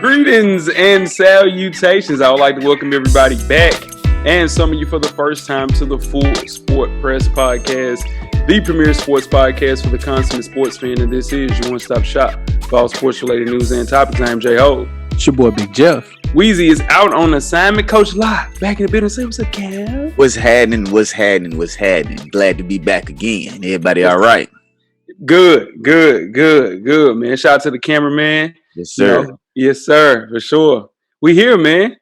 Greetings and salutations. I would like to welcome everybody back and some of you for the first time to the Full Sport Press Podcast, the premier sports podcast for the consummate sports fan. And this is your one-stop shop for all sports-related news and topics. I am J-Ho. It's your boy, Big Jeff. Weezy is out on assignment. Coach Live, back in the building. Say what's up, Cam? What's happening? Glad to be back again. Everybody all right? Good, man. Shout out to the cameraman. Yes, sir. Yes, sir, for sure. We here, man.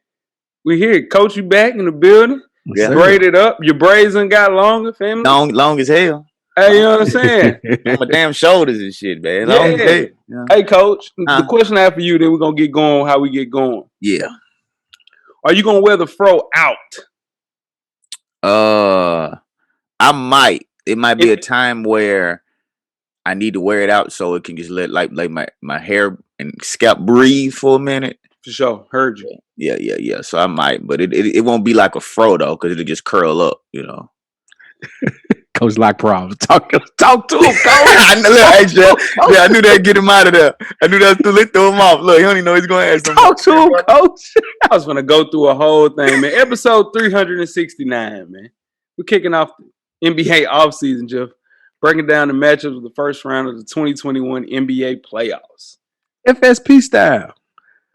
We here. Coach, you back in the building. Yeah. Braided up. Your braids done got longer, family. Long as hell. Hey, you know what I'm saying? On my damn shoulders and shit, man. Long as hell. Yeah. Hey, Coach, the question I have for you, then we're going to get going how we get going. Yeah. Are you going to wear the fro out? I might. It might be a time where I need to wear it out so it can just let like my hair and scalp breathe for a minute. For sure. Heard you. Yeah. So I might, but it won't be like a fro though, because it'll just curl up, you know. Coach Lock problems. Talk to him, Coach. I knew that'd get him out of there. I knew that was too late. Throw him off. Look, he don't even know he's going to ask him. Talk to him, Coach. I was going to go through a whole thing, man. Episode 369, man. We're kicking off the NBA offseason, Jeff. Breaking down the matchups of the first round of the 2021 NBA playoffs. FSP style.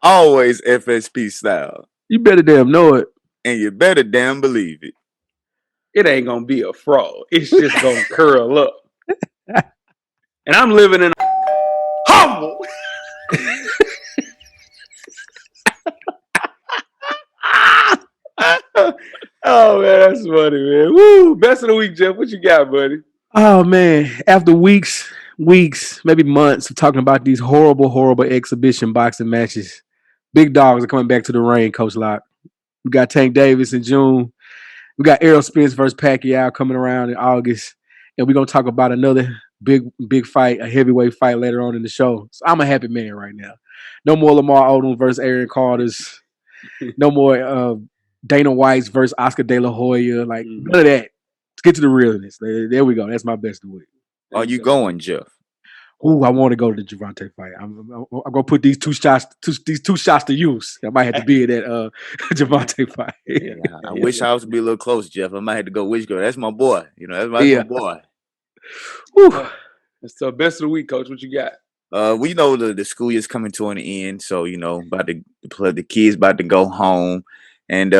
Always FSP style. You better damn know it. And you better damn believe it. It ain't going to be a fro. It's just going to curl up. And I'm living in a humble. Oh, man, that's funny, man. Woo! Best of the week, Jeff. What you got, buddy? Oh, man. After weeks, maybe months of talking about these horrible exhibition boxing matches, big dogs are coming back to the ring, Coach Lock. We got Tank Davis in June. We got Errol Spence versus Pacquiao coming around in August. And we're going to talk about another big fight, a heavyweight fight later on in the show. So I'm a happy man right now. No more Lamar Odom versus Aaron Carter's. No more Dana White's versus Oscar De La Hoya. Like, none of that. Let's get to the realness. There we go. That's my best of the week. Are you going, Jeff? Ooh, I want to go to the Javante fight. I'm gonna put these two shots to use. I might have to be in that Javante fight. Yeah, I wish I was to be a little close, Jeff. I might have to go which girl. That's my boy. You know, that's my boy. That's the best of the week, Coach. What you got? We know the school year's coming to an end, so you know, the kids about to go home, and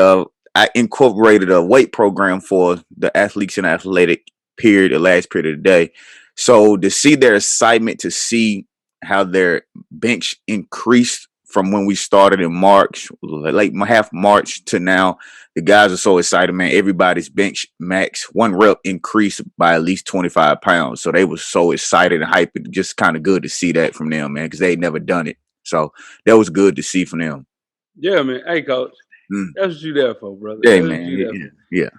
I incorporated a weight program for the athletes in the athletic period, the last period of the day. So to see their excitement, to see how their bench increased from when we started in March, late half March to now, the guys are so excited, man. Everybody's bench max one rep increased by at least 25 pounds. So they were so excited and hyped. Just kind of good to see that from them, man, because they had never done it. So that was good to see from them. Yeah, man. Hey, Coach. That's what you there for, brother. Yeah, man. Yeah.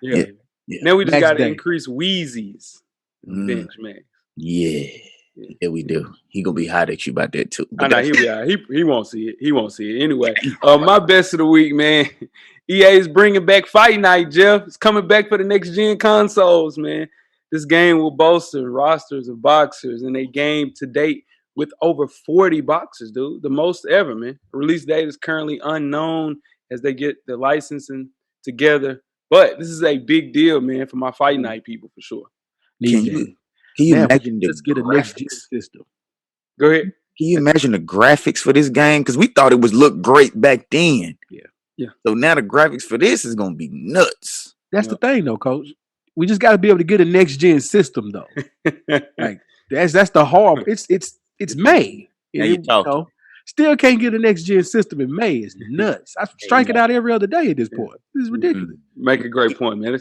Now we just got to increase Weezy's bench max. Yeah, we do. He gonna be hot at you about that too. I know he won't see it. He won't see it anyway. My best of the week, man. EA is bringing back Fight Night, Jeff. It's coming back for the next gen consoles, man. This game will bolster rosters of boxers in a game to date with over 40 boxers, dude. The most ever, man. The release date is currently unknown as they get the licensing together. But this is a big deal, man, for my Fight Night people for sure. Can you imagine let's get a next gen system? Go ahead. Can you imagine the graphics for this game? Because we thought it was look great back then. Yeah. So now the graphics for this is gonna be nuts. That's the thing, though, Coach. We just got to be able to get a next gen system, though. Like that's the hard. It's May. You know, still can't get a next gen system in May. It's nuts. I strike it out every other day at this point. This is ridiculous. Make a great point, man.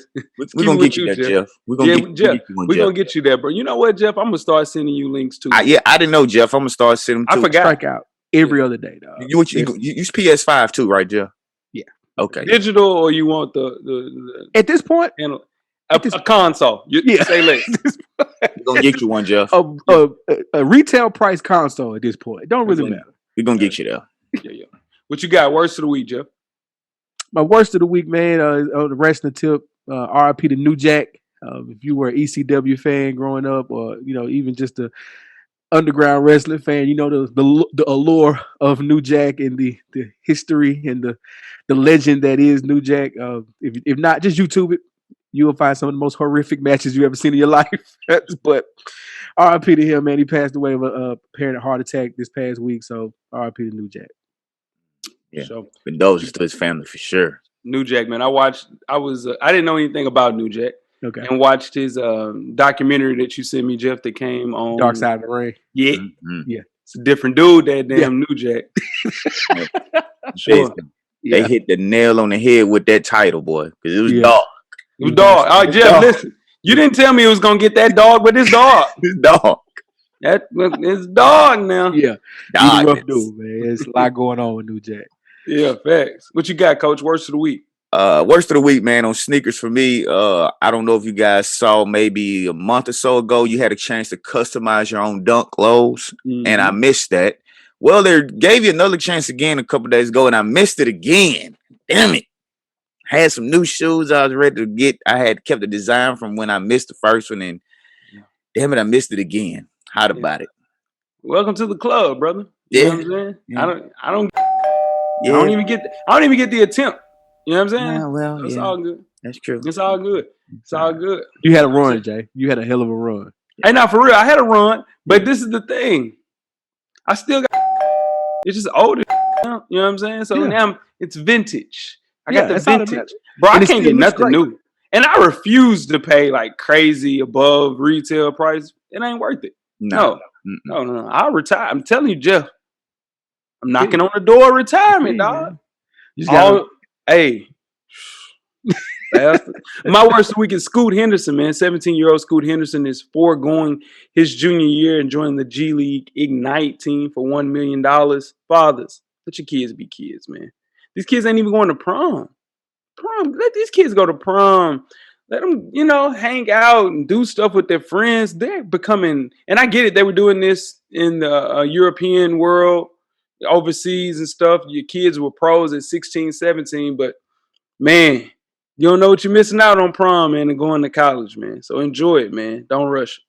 We're gonna get you there, Jeff. We're gonna get you there, bro. You know what, Jeff? I'm gonna start sending you links too. I didn't know, Jeff. I'm gonna start sending them too. I forgot. Strike out every other day, dog. You use PS5 too, right, Jeff? Yeah. Okay. Digital, or you want the at this point? A console. Say less. We're gonna get you one, Jeff. A retail price console at this point. It don't really matter. We're gonna get you there. Yeah. What you got? Worst of the week, Jeff? My worst of the week, man, on the wrestling tip, RIP to New Jack. If you were an ECW fan growing up, or even just a underground wrestling fan, you know the allure of New Jack and the history and the legend that is New Jack. If not, just YouTube it. You will find some of the most horrific matches you ever seen in your life. But RIP to him, man. He passed away of a apparent heart attack this past week. So RIP to New Jack. Yeah, So condolences to his family for sure. New Jack, man. I didn't know anything about New Jack. Okay. And watched his documentary that you sent me, Jeff, that came on Dark Side of the Ring. Yeah. Mm-hmm. Yeah. It's a different dude, that damn New Jack. Sure. They hit the nail on the head with that title, boy, because it was dark. It was dog. All right, Jeff, listen. You didn't tell me it was gonna get that dog, but it's dog. It's dog. It's dog now. Yeah. He's a rough dude, man. There's a lot going on with New Jack. Yeah, facts. What you got, Coach? Worst of the week. Worst of the week, man, on sneakers for me. I don't know if you guys saw maybe a month or so ago, you had a chance to customize your own dunk lows, and I missed that. Well, they gave you another chance again a couple days ago, and I missed it again. Damn it. Had some new shoes I was ready to get. I had kept the design from when I missed the first one, and damn it, I missed it again. Hot about it. Welcome to the club, brother. You know what I'm saying? Yeah. I don't even get the attempt. You know what I'm saying? Yeah, well, it's all good. That's true. It's all good. It's all good. You had a run, Jay. You had a hell of a run. Hey, now for real, I had a run, but this is the thing. I still got it's just older. You know what I'm saying? So now it's vintage. I got the vintage. Bro, I can't get nothing new. And I refuse to pay like crazy above retail price. It ain't worth it. No. I'll retire. I'm telling you, Jeff. I'm knocking on the door of retirement, dog. You just gotta... Hey. My worst of the week is Scoot Henderson, man. 17-year-old Scoot Henderson is foregoing his junior year and joining the G League Ignite team for $1 million. Fathers, let your kids be kids, man. These kids ain't even going to prom. Let these kids go to prom. Let them, hang out and do stuff with their friends. They're becoming, and I get it, they were doing this in the European world, overseas and stuff. Your kids were pros at 16, 17, but man, you don't know what you're missing out on prom, man, and going to college, man. So enjoy it, man. Don't rush it.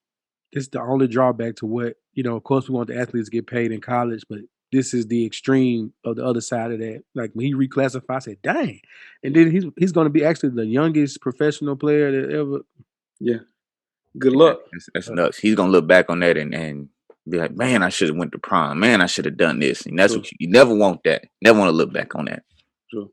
It's the only drawback to what, of course we want the athletes to get paid in college, but this is the extreme of the other side of that. Like when he reclassified, I said, dang. And then he's going to be actually the youngest professional player that ever. Yeah. Good luck. That's nuts. He's going to look back on that and be like, man, I should have went to prom. Man, I should have done this. And that's what you never want that. Never want to look back on that. Sure.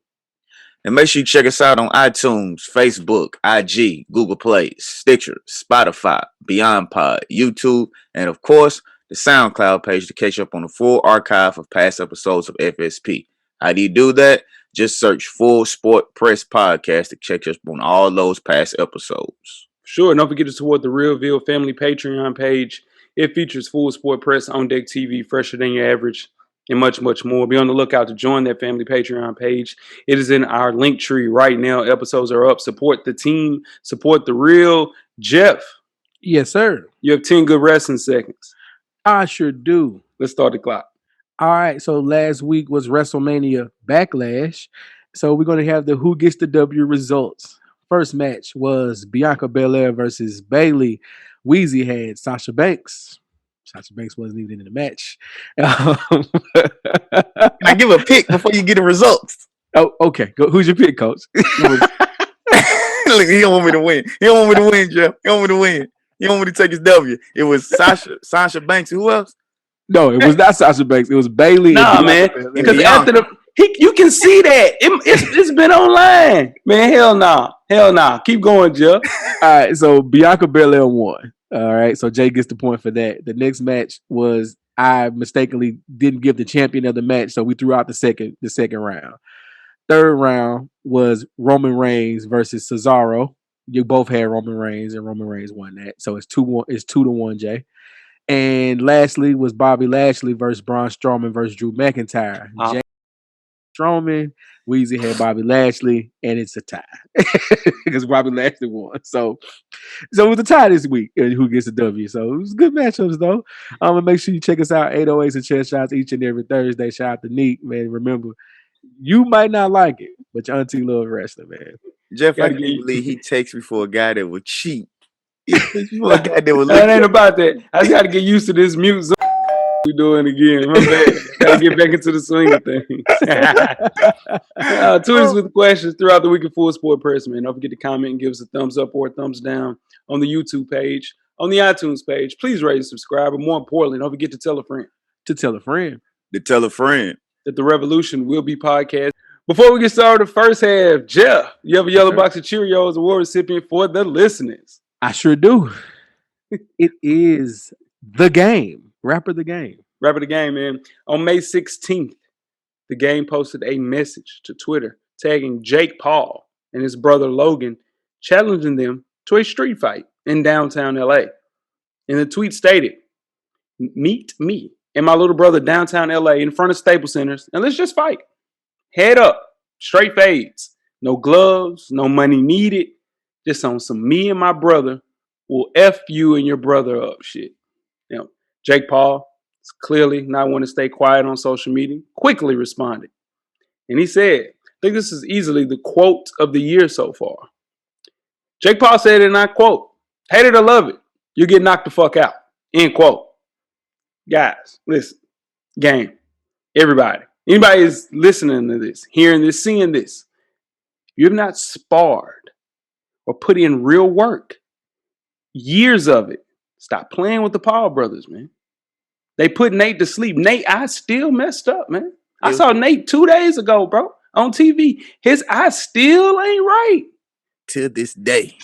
And make sure you check us out on iTunes, Facebook, IG, Google Play, Stitcher, Spotify, Beyond Pod, YouTube, and of course, the SoundCloud page to catch up on the full archive of past episodes of FSP. How do you do that? Just search Full Sport Press Podcast to check us on all those past episodes. Sure. And don't forget to support the Rearview Family Patreon page. It features Full Sport Press, On Deck TV, fresher than your average, and much, much more. Be on the lookout to join that family Patreon page. It is in our link tree right now. Episodes are up. Support the team. Support the real. Jeff. Yes, sir. You have 10 good wrestling seconds. I sure do. Let's start the clock. All right. So last week was WrestleMania Backlash. So we're going to have the Who Gets the W results. First match was Bianca Belair versus Bayley. Weezy had Sasha Banks. Sasha Banks wasn't even in the match. Can I give a pick before you get the results? Oh, okay. Who's your pick, Coach? Look, he don't want me to win. He don't want me to win, Jeff. He don't want me to win. He don't want me to take his W. It was Sasha Banks. Who else? No, it was not Sasha Banks. It was Bayley. Nah, man. Because after you can see that. It's been online. Man, hell nah. Hell nah. Keep going, Jeff. All right, so Bianca Belair won. All right, so Jay gets the point for that. The next match was I mistakenly didn't give the champion of the match, so we threw out the second round. Third round was Roman Reigns versus Cesaro. You both had Roman Reigns, and Roman Reigns won that. So it's 2-1. It's 2-1, Jay. And lastly was Bobby Lashley versus Braun Strowman versus Drew McIntyre. Jay Strowman, Weezy had Bobby Lashley, and it's a tie because Bobby Lashley won. So it was a tie this week. Who gets a W? So it was good matchups though. And make sure you check us out 808s and Chest Shots each and every Thursday. Shout out to Neek, man. Remember, you might not like it, but your auntie love wrestling, man. Jeff, I can't believe he takes me for a guy that would cheat You a guy that was It ain't about that. I just got to get used to this mute zone we doing again. My bad. Got to get back into the swing of things. Tweet us with questions throughout the week of Full Sport Press, man. Don't forget to comment and give us a thumbs up or a thumbs down on the YouTube page, on the iTunes page. Please rate and subscribe. But more importantly, don't forget to tell a friend. To tell a friend. To tell a friend. That the revolution will be podcast. Before we get started, the first half, Jeff, you have a yellow box of Cheerios award recipient for the listeners. I sure do. It is The Game. Rapper The Game. Rapper The Game, man. On May 16th, The Game posted a message to Twitter tagging Jake Paul and his brother Logan, challenging them to a street fight in downtown LA. And the tweet stated, "Meet me and my little brother downtown LA in front of Staples Centers, and let's just fight. Head up, straight fades, no gloves, no money needed, just on some me and my brother will F you and your brother up shit." Now, Jake Paul is clearly not want to stay quiet on social media, quickly responded. And he said, I think this is easily the quote of the year so far. Jake Paul said, and I quote, "Hate it or love it, you get knocked the fuck out." End quote. Guys, listen, game, everybody. Anybody is listening to this, hearing this, seeing this, you have not sparred or put in real work, years of it, stop playing with the Paul brothers, man. They put Nate to sleep. Nate, I still messed up, man. I saw Nate 2 days ago, bro, on TV. His eye still ain't right. To this day.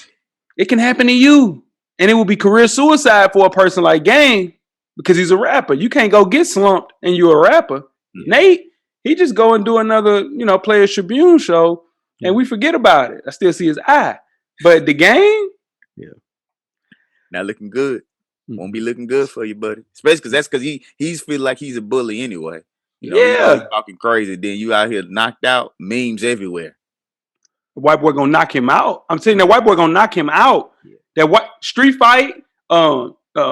It can happen to you. And it will be career suicide for a person like Game because he's a rapper. You can't go get slumped and you're a rapper. Nate, he just go and do another, Players Tribune show, and we forget about it. I still see his eye. But The Game? Yeah. Not looking good. Won't be looking good for you, buddy. Especially because he's feel like he's a bully anyway. He's talking crazy. Then you out here knocked out, memes everywhere. The white boy gonna knock him out. I'm saying that white boy gonna knock him out. Yeah. That what street fight,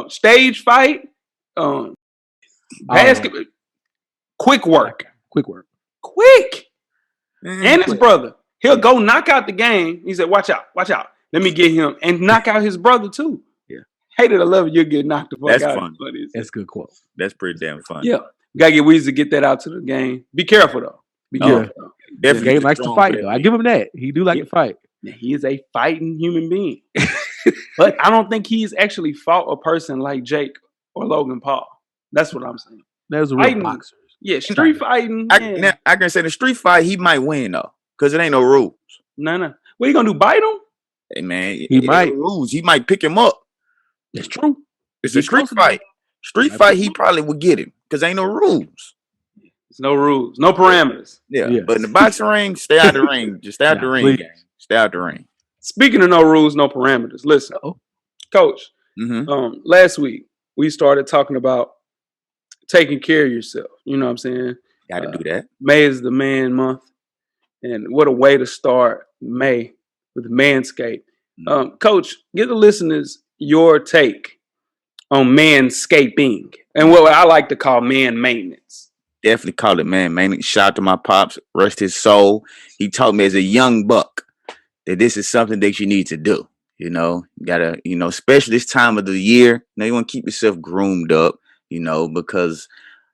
stage fight, basketball. Quick work. Quick. And his brother. He'll go knock out The Game. He said, watch out. Let me get him. And knock out his brother too. Yeah. Hate it or love it, you'll get knocked the fuck out. That's fun. That's a good quote. That's pretty damn fun. Yeah. We gotta get Weezy to get that out to The Game. Be careful though. Be careful. Though. Definitely. Game likes to fight though. I give him that. He do like to fight. He is a fighting human being. But I don't think he's actually fought a person like Jake or Logan Paul. That's what I'm saying. There's a real boxer. Yeah, street fighting. I can say the street fight, he might win though, because it ain't no rules. No. What you gonna do? Bite him? Hey man, he might. No rules. He might pick him up. That's true. It's a street fight. Street fight, he probably would get him because ain't no rules. There's no rules, no parameters. Yeah. But in the boxing ring, stay out the ring. Just stay out the ring, gang. Stay out the ring. Speaking of no rules, no parameters. Listen, Coach. Last week we started talking about taking care of yourself. You know what I'm saying? Got to do that. May is the man month, and what a way to start May with Manscaped. Coach, give the listeners your take on manscaping and what I like to call man maintenance. Definitely call it man maintenance. Shout out to my pops, rest his soul. He taught me as a young buck that this is something that you need to do. You gotta, especially this time of the year, you want to keep yourself groomed up, because,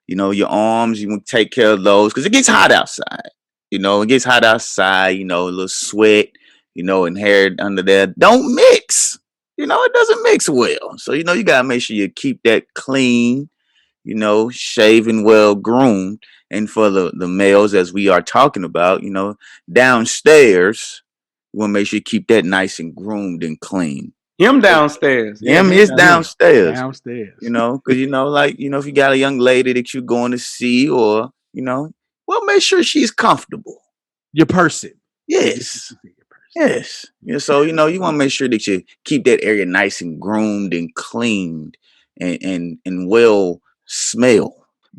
your arms, you want to take care of those because it gets hot outside. It gets hot outside, a little sweat, and hair under there. Don't mix. It doesn't mix well. So, you got to make sure you keep that clean, shaven, well groomed. And for the males, as we are talking about, downstairs, you want to make sure you keep that nice and groomed and clean. Him downstairs. Him is downstairs. Downstairs. Because, if you got a young lady that you're going to see or, make sure she's comfortable. Your person. Yes. Yes. So, you want to make sure that you keep that area nice and groomed and cleaned and well smell.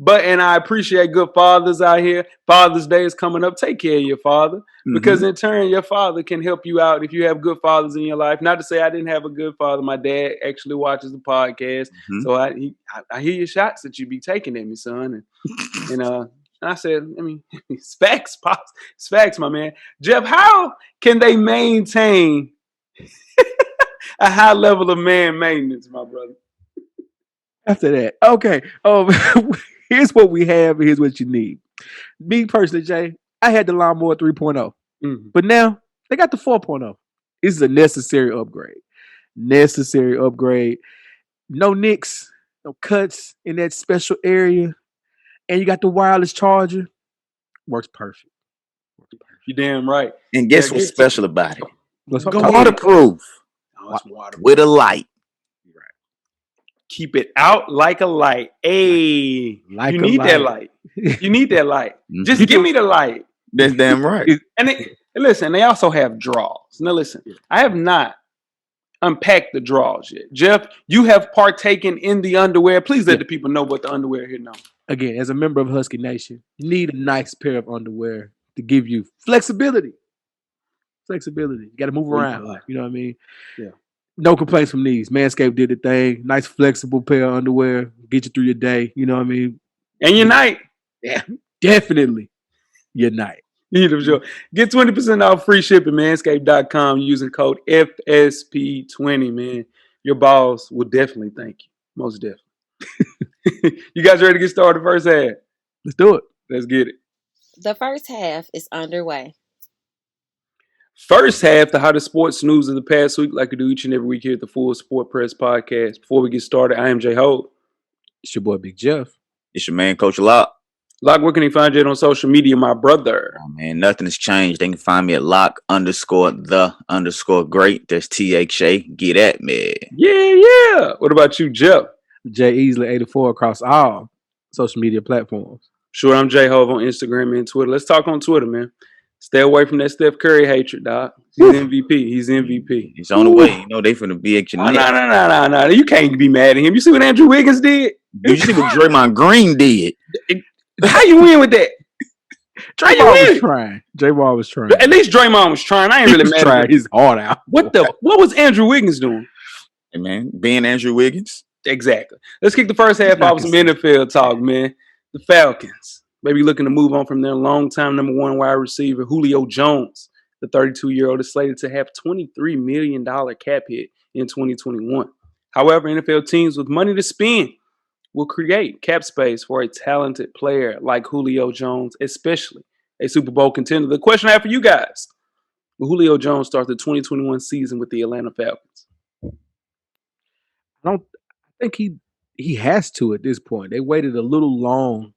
And I appreciate good fathers out here. Father's Day is coming up. Take care of your father because in turn, your father can help you out if you have good fathers in your life. Not to say I didn't have a good father. My dad actually watches the podcast. So I hear your shots that you be taking at me, son. And I said, it's facts, Pops. It's facts, my man. Jeff, how can they maintain a high level of man maintenance, my brother. After that, okay. Here's what we have. And here's what you need. Me personally, Jay, I had the lawnmower 3.0, but now they got the 4.0. This is a necessary upgrade. Necessary upgrade. No nicks, no cuts in that special area, and you got the wireless charger. Works perfect. You damn right. And guess what's special about it? Go ahead. Waterproof Oh, it's waterproof. with a light. Keep it out like a light. Hey, Like you a need that light. light. You need that light. Mhm. Just give me the light. That's damn right. And listen, they also have draws. Now listen, I have not unpacked the draws yet. Jeff, you have partaken in the underwear. Please let the people know what the underwear here now. Again, as a member of Husky Nation, you need a nice pair of underwear to give you flexibility. Flexibility. You got to move around. You know what I mean? Yeah. No complaints from these. Manscaped did the thing. Nice, flexible pair of underwear. Get you through your day. You know what I mean? And your night. Yeah, definitely your night. Need them, sure. Get 20% off free shipping, manscaped.com using code FSP20, man. Your balls will definitely thank you. Most definitely. You guys ready to get started first half? Let's do it. Let's get it. The first half is underway. First half, the hottest sports news of the past week, like we do each and every week here at the Full Sport Press Podcast. Before we get started, I am Jay Hope. It's your boy, Big Jeff. It's your man, Coach Locke. Locke, where can he find you on social media, my brother? Oh, man, nothing has changed. They can find me at Locke_the_great. That's THA. Get at me. Yeah. What about you, Jeff? Jay Easley 84 across all social media platforms. Sure, I'm Jay Hove on Instagram and Twitter. Let's talk on Twitter, man. Stay away from that Steph Curry hatred, dog. He's MVP. He's MVP. He's on the way. You know, they finna be at your neck. No. You can't be mad at him. You see what Andrew Wiggins did? You see what Draymond Green did? How you win with that? Draymond was trying. Draymond was trying. At least Draymond was trying. I ain't really mad at him. He's hard out. What was Andrew Wiggins doing? Hey, man, being Andrew Wiggins. Exactly. Let's kick the first half off with some NFL talk, man. The Falcons. Maybe looking to move on from their longtime number one wide receiver, Julio Jones. The 32-year-old is slated to have $23 million cap hit in 2021. However, NFL teams with money to spend will create cap space for a talented player like Julio Jones, especially a Super Bowl contender. The question I have for you guys: will Julio Jones start the 2021 season with the Atlanta Falcons? I think he has to at this point. They waited a little long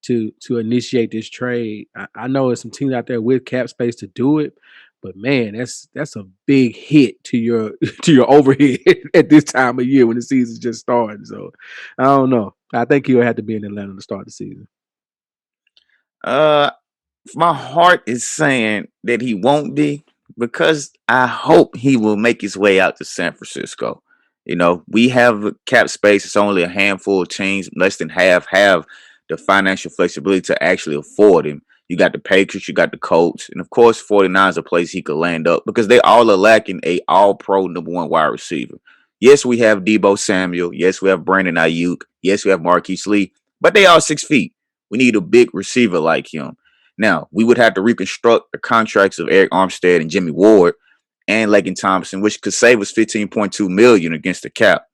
to initiate this trade. I know there's some teams out there with cap space to do it, but man, that's a big hit to your overhead at this time of year when the season's just starting. So I don't know. I think he'll have to be in Atlanta to start the season. My heart is saying that he won't be, because I hope he will make his way out to San Francisco. You know, we have cap space. It's only a handful of teams, less than half have the financial flexibility to actually afford him. You got the Patriots, you got the Colts, and of course 49 is a place he could land up, because they all are lacking a all-pro number one wide receiver. Yes, we have Deebo Samuel. Yes, we have Brandon Ayuk. Yes, we have Marquise Lee, but they all 6 feet. We need a big receiver like him. Now, we would have to reconstruct the contracts of Eric Armstead and Jimmy Ward and Lakin Thompson, which could save us $15.2 million against the cap.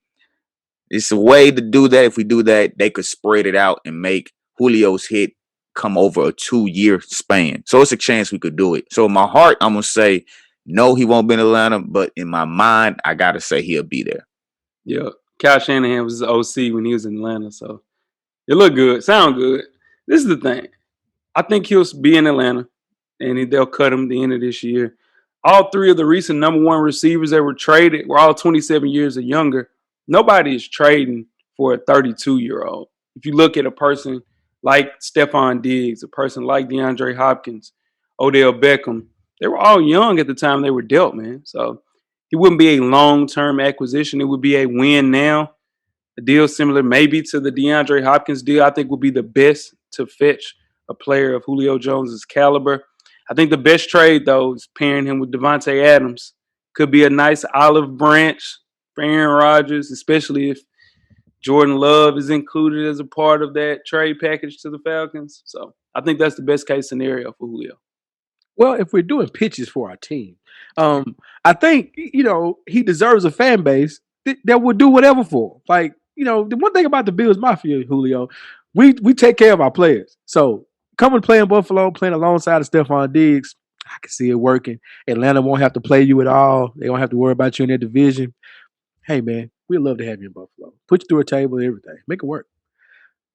It's a way to do that. If we do that, they could spread it out and make Julio's hit come over a 2-year span. So it's a chance we could do it. So in my heart, I'm going to say, no, he won't be in Atlanta. But in my mind, I got to say he'll be there. Yeah. Kyle Shanahan was the OC when he was in Atlanta. So it looked good. Sound good. This is the thing. I think he'll be in Atlanta, and they'll cut him at the end of this year. All three of the recent number one receivers that were traded were all 27 years or younger. Nobody is trading for a 32-year-old. If you look at a person like Stephon Diggs, a person like DeAndre Hopkins, Odell Beckham, they were all young at the time they were dealt, man. So it wouldn't be a long-term acquisition. It would be a win now. A deal similar maybe to the DeAndre Hopkins deal, I think would be the best to fetch a player of Julio Jones's caliber. I think the best trade, though, is pairing him with Devontae Adams. Could be a nice olive branch for Aaron Rodgers, especially if Jordan Love is included as a part of that trade package to the Falcons. So I think that's the best case scenario for Julio. Well, if we're doing pitches for our team, I think he deserves a fan base that will do whatever for him. Like the one thing about the Bills Mafia, Julio, we take care of our players. So coming play in Buffalo, playing alongside of Stephon Diggs, I can see it working. Atlanta won't have to play you at all. They won't have to worry about you in their division. Hey man, we'd love to have you in Buffalo. Put you through a table and everything. Make it work.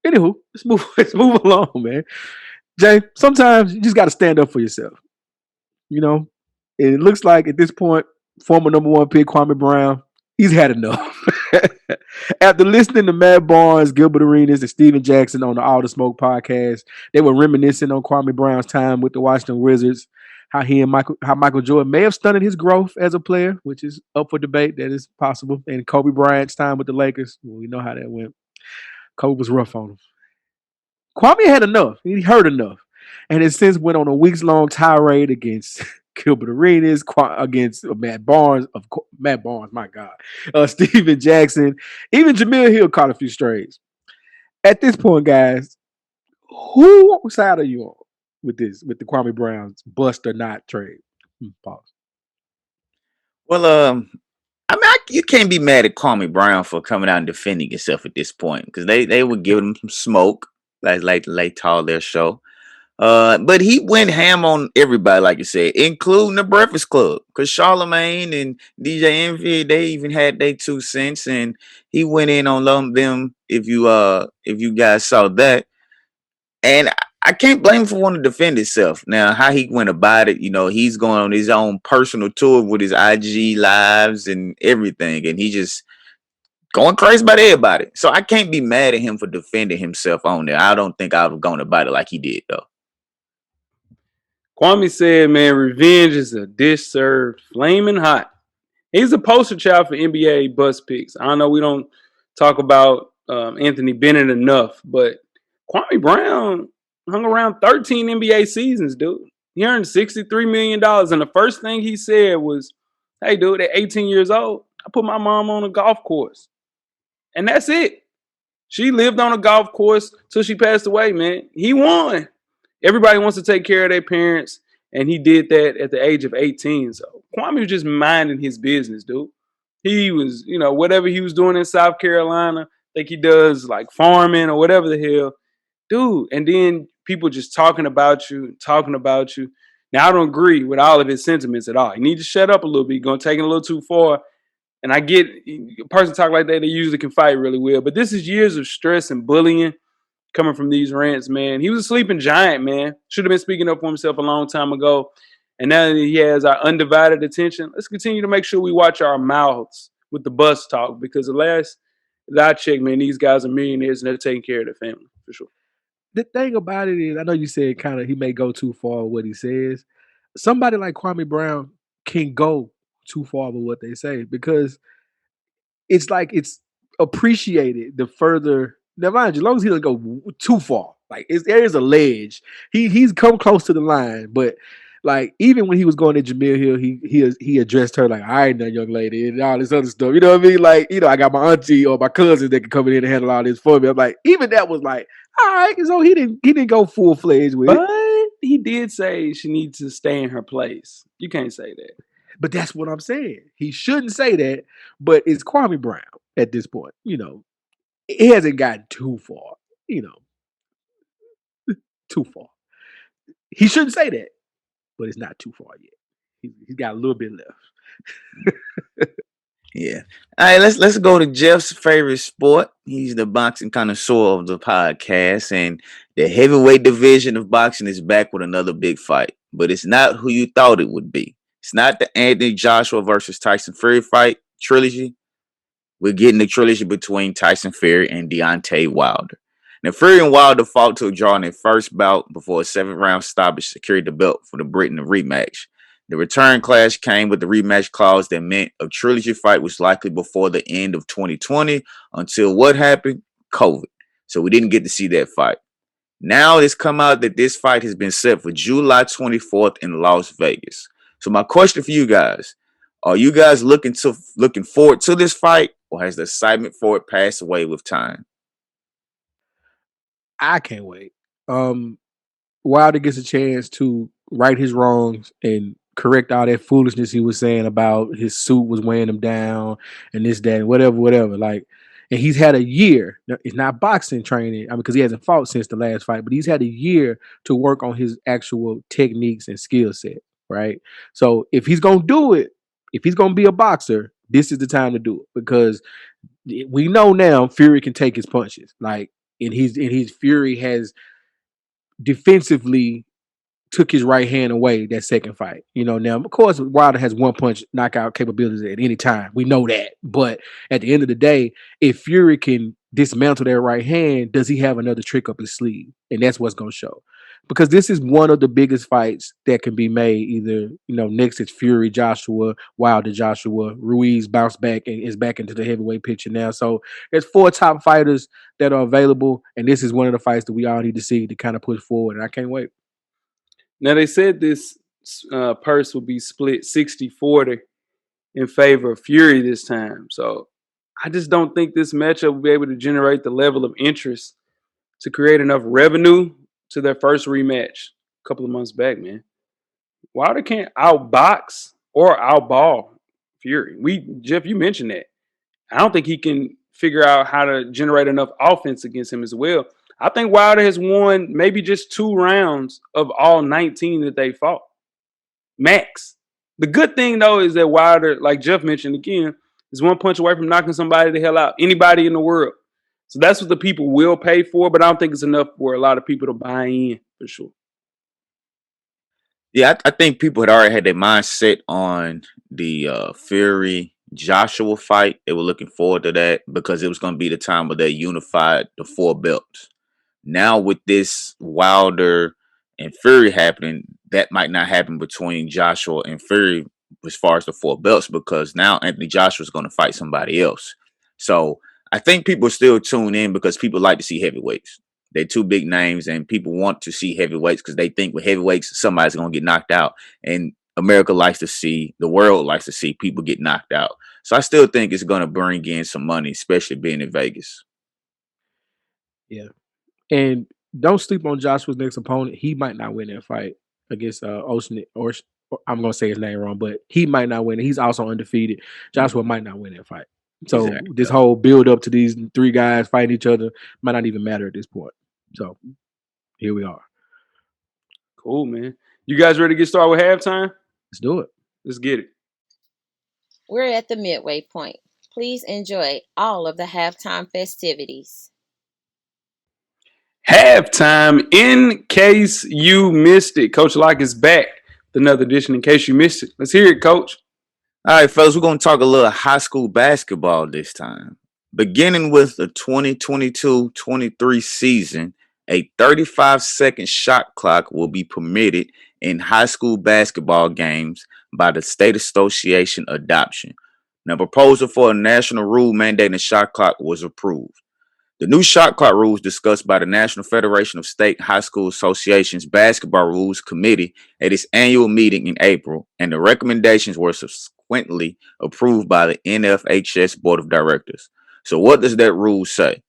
Anywho, let's move. Let's move along, man. Jay, sometimes you just got to stand up for yourself. You know, and it looks like at this point, former number one pick Kwame Brown, he's had enough. After listening to Matt Barnes, Gilbert Arenas, and Steven Jackson on the All the Smoke podcast, they were reminiscing on Kwame Brown's time with the Washington Wizards, how Michael Jordan may have stunted his growth as a player, which is up for debate. That is possible. And Kobe Bryant's time with the Lakers, well, we know how that went. Kobe was rough on him. Kwame had enough. He heard enough. And has since went on a weeks-long tirade against Gilbert Arenas, against Matt Barnes, my God, Steven Jackson, even Jamil Hill caught a few strays. At this point, guys, who side are you on with this, with the Kwame Brown's bust or not trade? Pause. Well, you can't be mad at Kwame Brown for coming out and defending himself at this point because they were giving him some smoke, like call their show. But he went ham on everybody, like you said, including the Breakfast Club, because Charlemagne and DJ Envy, they even had their 2 cents, and he went in on them. If you guys saw that, and I can't blame him for wanting to defend himself. Now, how he went about it, he's going on his own personal tour with his IG lives and everything, and he just going crazy about everybody. So I can't be mad at him for defending himself on there. I don't think I would have gone about it like he did, though. Kwame said, man, revenge is a dish served flaming hot. He's a poster child for NBA bust picks. I know we don't talk about Anthony Bennett enough, but Kwame Brown hung around 13 NBA seasons, dude. He earned $63 million. And the first thing he said was, hey, dude, at 18 years old, I put my mom on a golf course. And that's it. She lived on a golf course till she passed away, man. He won. Everybody wants to take care of their parents, and he did that at the age of 18. So Kwame was just minding his business, dude. He was, whatever he was doing in South Carolina, I think he does like farming or whatever the hell. Dude, and then people just talking about you. Now, I don't agree with all of his sentiments at all. You need to shut up a little bit. You're going to take it a little too far. And I get a person talk like that, they usually can fight really well. But this is years of stress and bullying coming from these rants, man. He was a sleeping giant, man. Should have been speaking up for himself a long time ago. And now that he has our undivided attention, let's continue to make sure we watch our mouths with the bus talk, because the last that I checked, man, these guys are millionaires and they're taking care of their family, for sure. The thing about it is, I know you said kind of he may go too far with what he says. Somebody like Kwame Brown can go too far with what they say because it's like it's appreciated the further. Now, mind you, as long as he doesn't go too far, like there is a ledge. He's come close to the line, but like even when he was going to Jamil Hill, he addressed her like, "All right, now, young lady," and all this other stuff. You know what I mean? Like, I got my auntie or my cousin that can come in and handle all this for me. I'm like, even that was like, all right. So he didn't go full fledged with it. But he did say she needs to stay in her place. You can't say that. But that's what I'm saying. He shouldn't say that, but it's Kwame Brown at this point. It hasn't gotten too far, too far. He shouldn't say that, but it's not too far yet. He's got a little bit left. Yeah. All right, let's go to Jeff's favorite sport. He's the boxing connoisseur of the podcast, and the heavyweight division of boxing is back with another big fight. But it's not who you thought it would be. It's not the Anthony Joshua versus Tyson Fury fight trilogy. We're getting the trilogy between Tyson Fury and Deontay Wilder. Now, Fury and Wilder fought to a draw in their first bout before a 7-round stoppage secured the belt for the Britain rematch. The return clash came with the rematch clause that meant a trilogy fight was likely before the end of 2020 until what happened? COVID. So we didn't get to see that fight. Now it's come out that this fight has been set for July 24th in Las Vegas. So my question for you guys, are you guys looking forward to this fight, or has the excitement for it passed away with time? I can't wait. Wilder gets a chance to right his wrongs and correct all that foolishness he was saying about his suit was weighing him down and this, that, and whatever. Like, and he's had a year. It's not boxing training, I mean, because he hasn't fought since the last fight, but he's had a year to work on his actual techniques and skill set, right? So if he's gonna do it, if he's gonna be a boxer, this is the time to do it because we know now Fury can take his punches. Like, and his Fury has defensively took his right hand away that second fight. You know, now of course Wilder has one punch knockout capabilities at any time. We know that. But at the end of the day, if Fury can dismantle that right hand, does he have another trick up his sleeve? And that's what's gonna show. Because this is one of the biggest fights that can be made. Either, next it's Fury, Joshua, Wilder, Joshua, Ruiz bounced back and is back into the heavyweight picture now. So there's 4 top fighters that are available, and this is one of the fights that we all need to see to kind of push forward. And I can't wait. Now, they said this purse will be split 60-40 in favor of Fury this time. So I just don't think this matchup will be able to generate the level of interest to create enough revenue to their first rematch a couple of months back, man. Wilder can't outbox or outball Fury. Jeff, you mentioned that. I don't think he can figure out how to generate enough offense against him as well. I think Wilder has won maybe just 2 rounds of all 19 that they fought. Max. The good thing, though, is that Wilder, like Jeff mentioned again, is one punch away from knocking somebody the hell out. Anybody in the world. So that's what the people will pay for, but I don't think it's enough for a lot of people to buy in, for sure. Yeah, I think people had already had their mindset on the Fury Joshua fight. They were looking forward to that because it was going to be the time where they unified the 4 belts. Now with this Wilder and Fury happening, that might not happen between Joshua and Fury as far as the 4 belts because now Anthony Joshua is going to fight somebody else. So I think people still tune in because people like to see heavyweights. They're 2 big names and people want to see heavyweights because they think with heavyweights, somebody's going to get knocked out. And America likes to see, the world likes to see people get knocked out. So I still think it's going to bring in some money, especially being in Vegas. Yeah. And don't sleep on Joshua's next opponent. He might not win that fight against Ocean, or I'm going to say his name wrong, but he might not win. He's also undefeated. Joshua might not win that fight. So Exactly. this whole build up to these 3 guys fighting each other might not even matter at this point. So here we are. Cool, man. You guys ready to get started with halftime? Let's do it. Let's get it. We're at the midway point. Please enjoy all of the halftime festivities. Halftime, in case you missed it. Coach Locke is back with another edition in case you missed it. Let's hear it, Coach. All right, fellas, we're going to talk a little high school basketball this time. Beginning with the 2022-23 season, a 35-second shot clock will be permitted in high school basketball games by the State Association adoption. Now, proposal for a national rule mandating a shot clock was approved. The new shot clock rules discussed by the National Federation of State High School Associations Basketball Rules Committee at its annual meeting in April, and the recommendations were subsequently approved by the NFHS Board of Directors. So what does that rule say?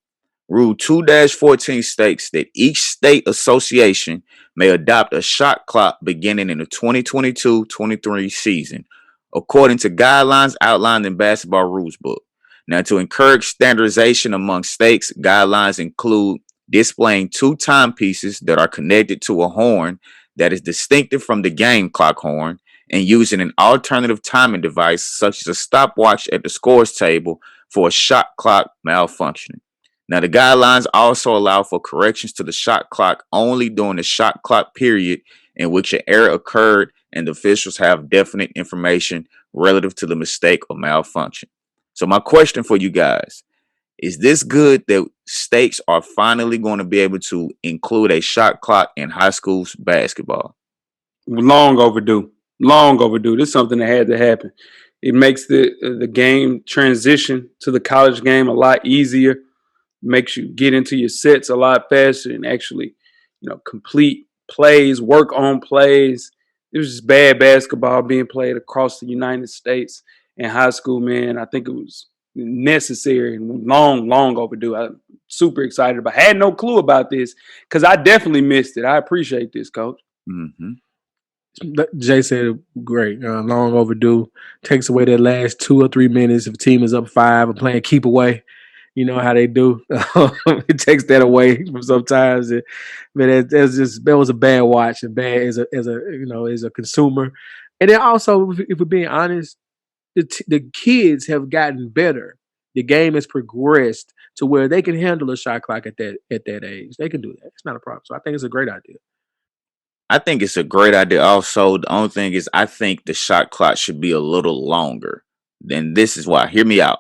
Rule 2-14 states that each state association may adopt a shot clock beginning in the 2022-23 season, according to guidelines outlined in Basketball Rules Book. Now, to encourage standardization among states, guidelines include displaying 2 timepieces that are connected to a horn that is distinctive from the game clock horn and using an alternative timing device such as a stopwatch at the scores table for a shot clock malfunctioning. Now, the guidelines also allow for corrections to the shot clock only during the shot clock period in which an error occurred and the officials have definite information relative to the mistake or malfunction. So my question for you guys, is this good that states are finally going to be able to include a shot clock in high schools basketball? Long overdue. Long overdue. This is something that had to happen. It makes the game transition to the college game a lot easier. Makes you get into your sets a lot faster and actually, complete plays, work on plays. It was just bad basketball being played across the United States in high school, man. I think it was necessary and long overdue. I'm super excited about it. I had no clue about this because I definitely missed it. I appreciate this, Coach. Mm-hmm. Jay said it great. Long overdue. Takes away that last 2 or 3 minutes if a team is up 5 or playing keep away. You know how they do. It takes that away from sometimes. Man, that was a bad watch and bad as a consumer. And then also, if we're being honest, the kids have gotten better. The game has progressed to where they can handle a shot clock at that age. They can do that. It's not a problem. So I think it's a great idea. I think it's a great idea. Also, the only thing is, I think the shot clock should be a little longer. Then this is why. Hear me out.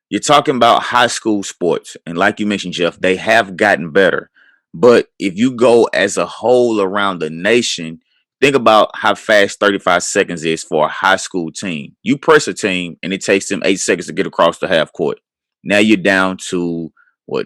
You're talking about high school sports, and like you mentioned, Jeff, they have gotten better. But if you go as a whole around the nation, think about how fast 35 seconds is for a high school team. You press a team, and it takes them 8 seconds to get across the half court. Now you're down to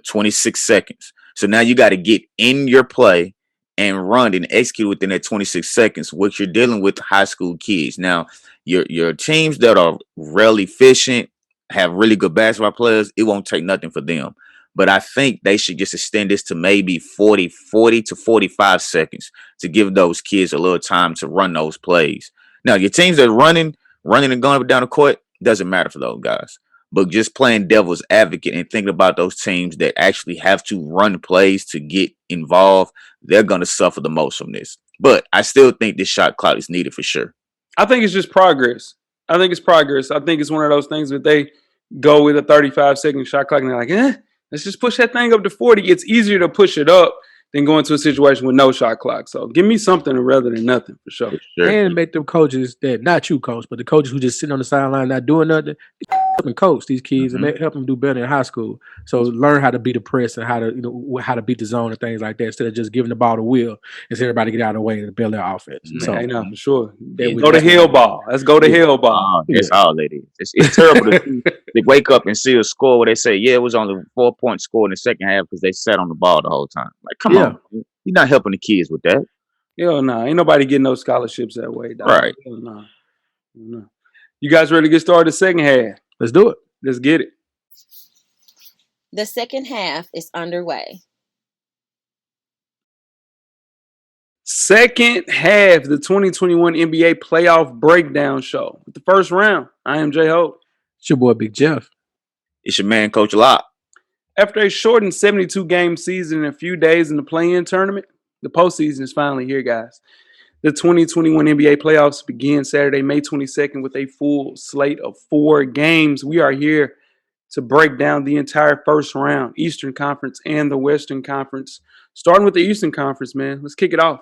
26 seconds. So now you got to get in your play and run and execute within that 26 seconds, which you're dealing with high school kids. Now, your teams that are really efficient, have really good basketball players, it won't take nothing for them. But I think they should just extend this to maybe 40 to 45 seconds to give those kids a little time to run those plays. Now, your teams that are running and going up and down the court, doesn't matter for those guys. But just playing devil's advocate and thinking about those teams that actually have to run plays to get involved, they're going to suffer the most from this. But I still think this shot clock is needed for sure. I think it's just progress. I think it's progress. I think it's one of those things that they go with a 35-second shot clock and they're like, let's just push that thing up to 40. It's easier to push it up than go into a situation with no shot clock. So give me something rather than nothing for sure. And make them coaches that, not you, coach, but the coaches who just sitting on the sideline not doing nothing, helping coach these kids and help them do better in high school. So learn how to beat the press and how to beat the zone and things like that instead of just giving the ball to Will and say everybody get out of the way and build their offense. Man, so for sure. Go to hell ball. Let's go to hell ball. That's all it is. It's terrible to wake up and see a score where they say, it was only 4-point score in the second half because they sat on the ball the whole time. Like, come on. You're not helping the kids with that. Hell no. Ain't nobody getting no scholarships that way, dog. Right. Hell no. You guys ready to get started the second half? Let's do it. Let's get it. The second half is underway. Second half, the 2021 NBA playoff breakdown show. With the first round, I am J Hope. It's your boy Big Jeff. It's your man, Coach Locke. After a shortened 72-game season and a few days in the play-in tournament, the postseason is finally here, guys. The 2021 NBA playoffs begin Saturday, May 22nd with a full slate of 4 games. We are here to break down the entire first round, Eastern Conference and the Western Conference. Starting with the Eastern Conference, man. Let's kick it off.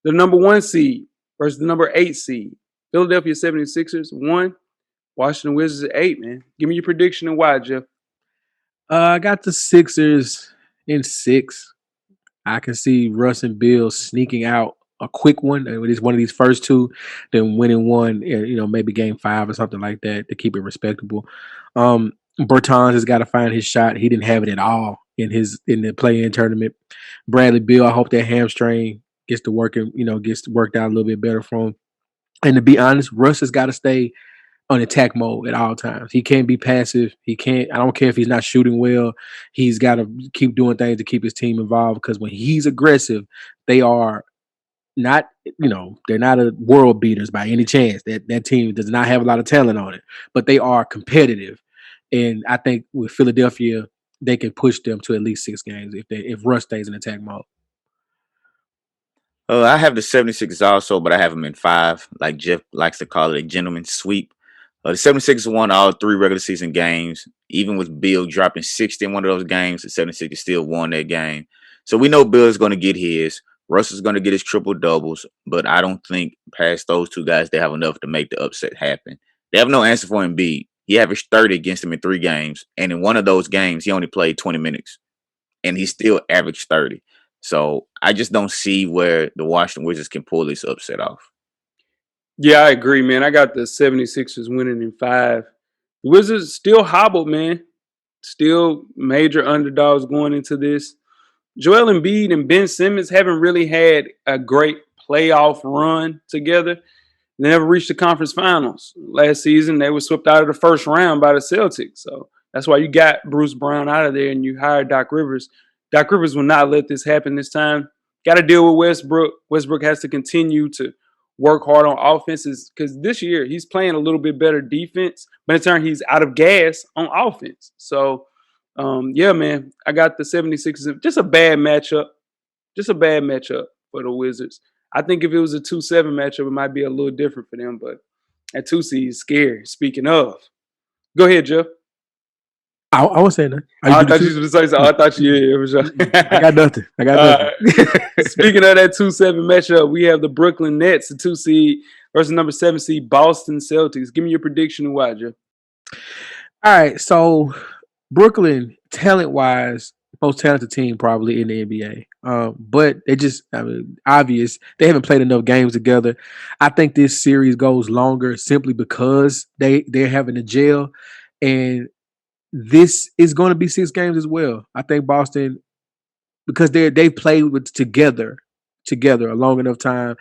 The number 1 seed versus the number 8 seed. Philadelphia 76ers, 1. Washington Wizards at 8, man. Give me your prediction and why, Jeff. I got the Sixers in 6. I can see Russ and Bill sneaking out a quick one. It's one of these first 2, then winning one, maybe game 5 or something like that to keep it respectable. Bertans has got to find his shot. He didn't have it at all in the play-in tournament. Bradley Beal, I hope that hamstring gets worked out a little bit better for him. And to be honest, Russ has got to stay on attack mode at all times. He can't be passive. I don't care if he's not shooting well. He's got to keep doing things to keep his team involved because when he's aggressive, they are not, they're not a world beaters by any chance. That team does not have a lot of talent on it, but they are competitive. And I think with Philadelphia, they can push them to at least 6 games if Russ stays in attack mode. I have the 76ers also, but I have them in 5. Like Jeff likes to call it a gentleman's sweep. The 76ers won all 3 regular season games. Even with Bill dropping 60 in one of those games, the 76ers still won that game. So we know Bill is going to get his. Russ is going to get his triple doubles, but I don't think past those 2 guys, they have enough to make the upset happen. They have no answer for Embiid. He averaged 30 against him in 3 games. And in one of those games, he only played 20 minutes. And he still averaged 30. So I just don't see where the Washington Wizards can pull this upset off. Yeah, I agree, man. I got the 76ers winning in 5. The Wizards still hobbled, man. Still major underdogs going into this. Joel Embiid and Ben Simmons haven't really had a great playoff run together. They never reached the conference finals. Last season, they were swept out of the first round by the Celtics. So that's why you got Bruce Brown out of there and you hired Doc Rivers. Doc Rivers will not let this happen this time. Got to deal with Westbrook. Westbrook has to continue to work hard on offenses because this year he's playing a little bit better defense, but in turn he's out of gas on offense. So, yeah, man, I got the 76ers. Just a bad matchup. Just a bad matchup for the Wizards. I think if it was a 2-7 matchup, it might be a little different for them, but at 2 seed is scary. Speaking of, go ahead, Jeff. I was saying that. I thought you was going to say something. I thought you, yeah, it was I got nothing. I got nothing. Speaking of that 2-7 matchup, we have the Brooklyn Nets, the 2 seed, versus number 7 seed Boston Celtics. Give me your prediction and why, Jeff. All right, so Brooklyn, talent-wise, most talented team probably in the NBA. But they just, obvious. They haven't played enough games together. I think this series goes longer simply because they're having to gel. And this is going to be 6 games as well. I think Boston, because they played together a long enough time.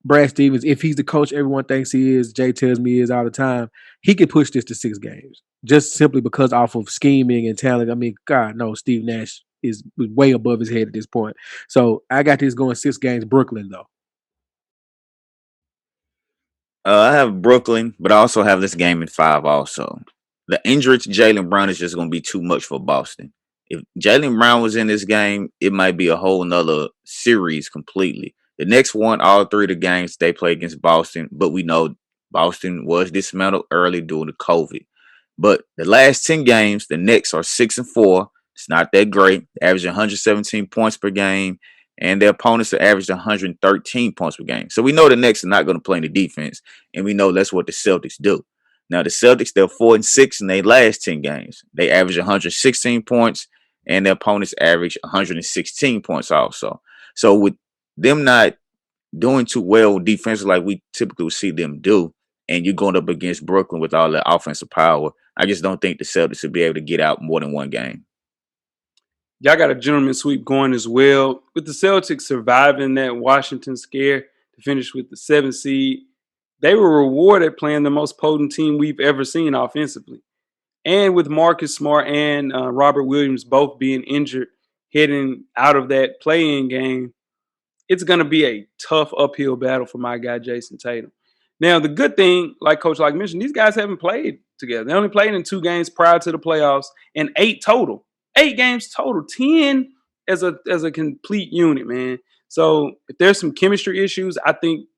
Brad Stevens, if he's the coach everyone thinks he is, Jay tells me he is all the time, he could push this to 6 games just simply because off of scheming and talent. I mean, God, no, Steve Nash is way above his head at this point. So I got this going 6 games. Brooklyn, though. I have Brooklyn, but I also have this game in 5 also. The injury to Jaylen Brown is just going to be too much for Boston. If Jaylen Brown was in this game, it might be a whole nother series completely. The next one, all 3 of the games they play against Boston, but we know Boston was dismantled early due to COVID. But the last 10 games, the Knicks are 6-4. It's not that great. They average 117 points per game, and their opponents are averaging 113 points per game. So we know the Knicks are not going to play any defense, and we know that's what the Celtics do. Now the Celtics, they're 4-6 in their last 10 games. They average 116 points, and their opponents average 116 points also. So with them not doing too well defensively like we typically see them do, and you're going up against Brooklyn with all that offensive power, I just don't think the Celtics will be able to get out more than one game. Y'all got a gentleman sweep going as well. With the Celtics surviving that Washington scare to finish with the 7th seed, they were rewarded playing the most potent team we've ever seen offensively. And with Marcus Smart and Robert Williams both being injured heading out of that play-in game, it's going to be a tough uphill battle for my guy, Jason Tatum. Now, the good thing, like Coach Like mentioned, these guys haven't played together. They only played in 2 games prior to the playoffs and 8 total. 8 games total, 10 as a complete unit, man. So if there's some chemistry issues, I think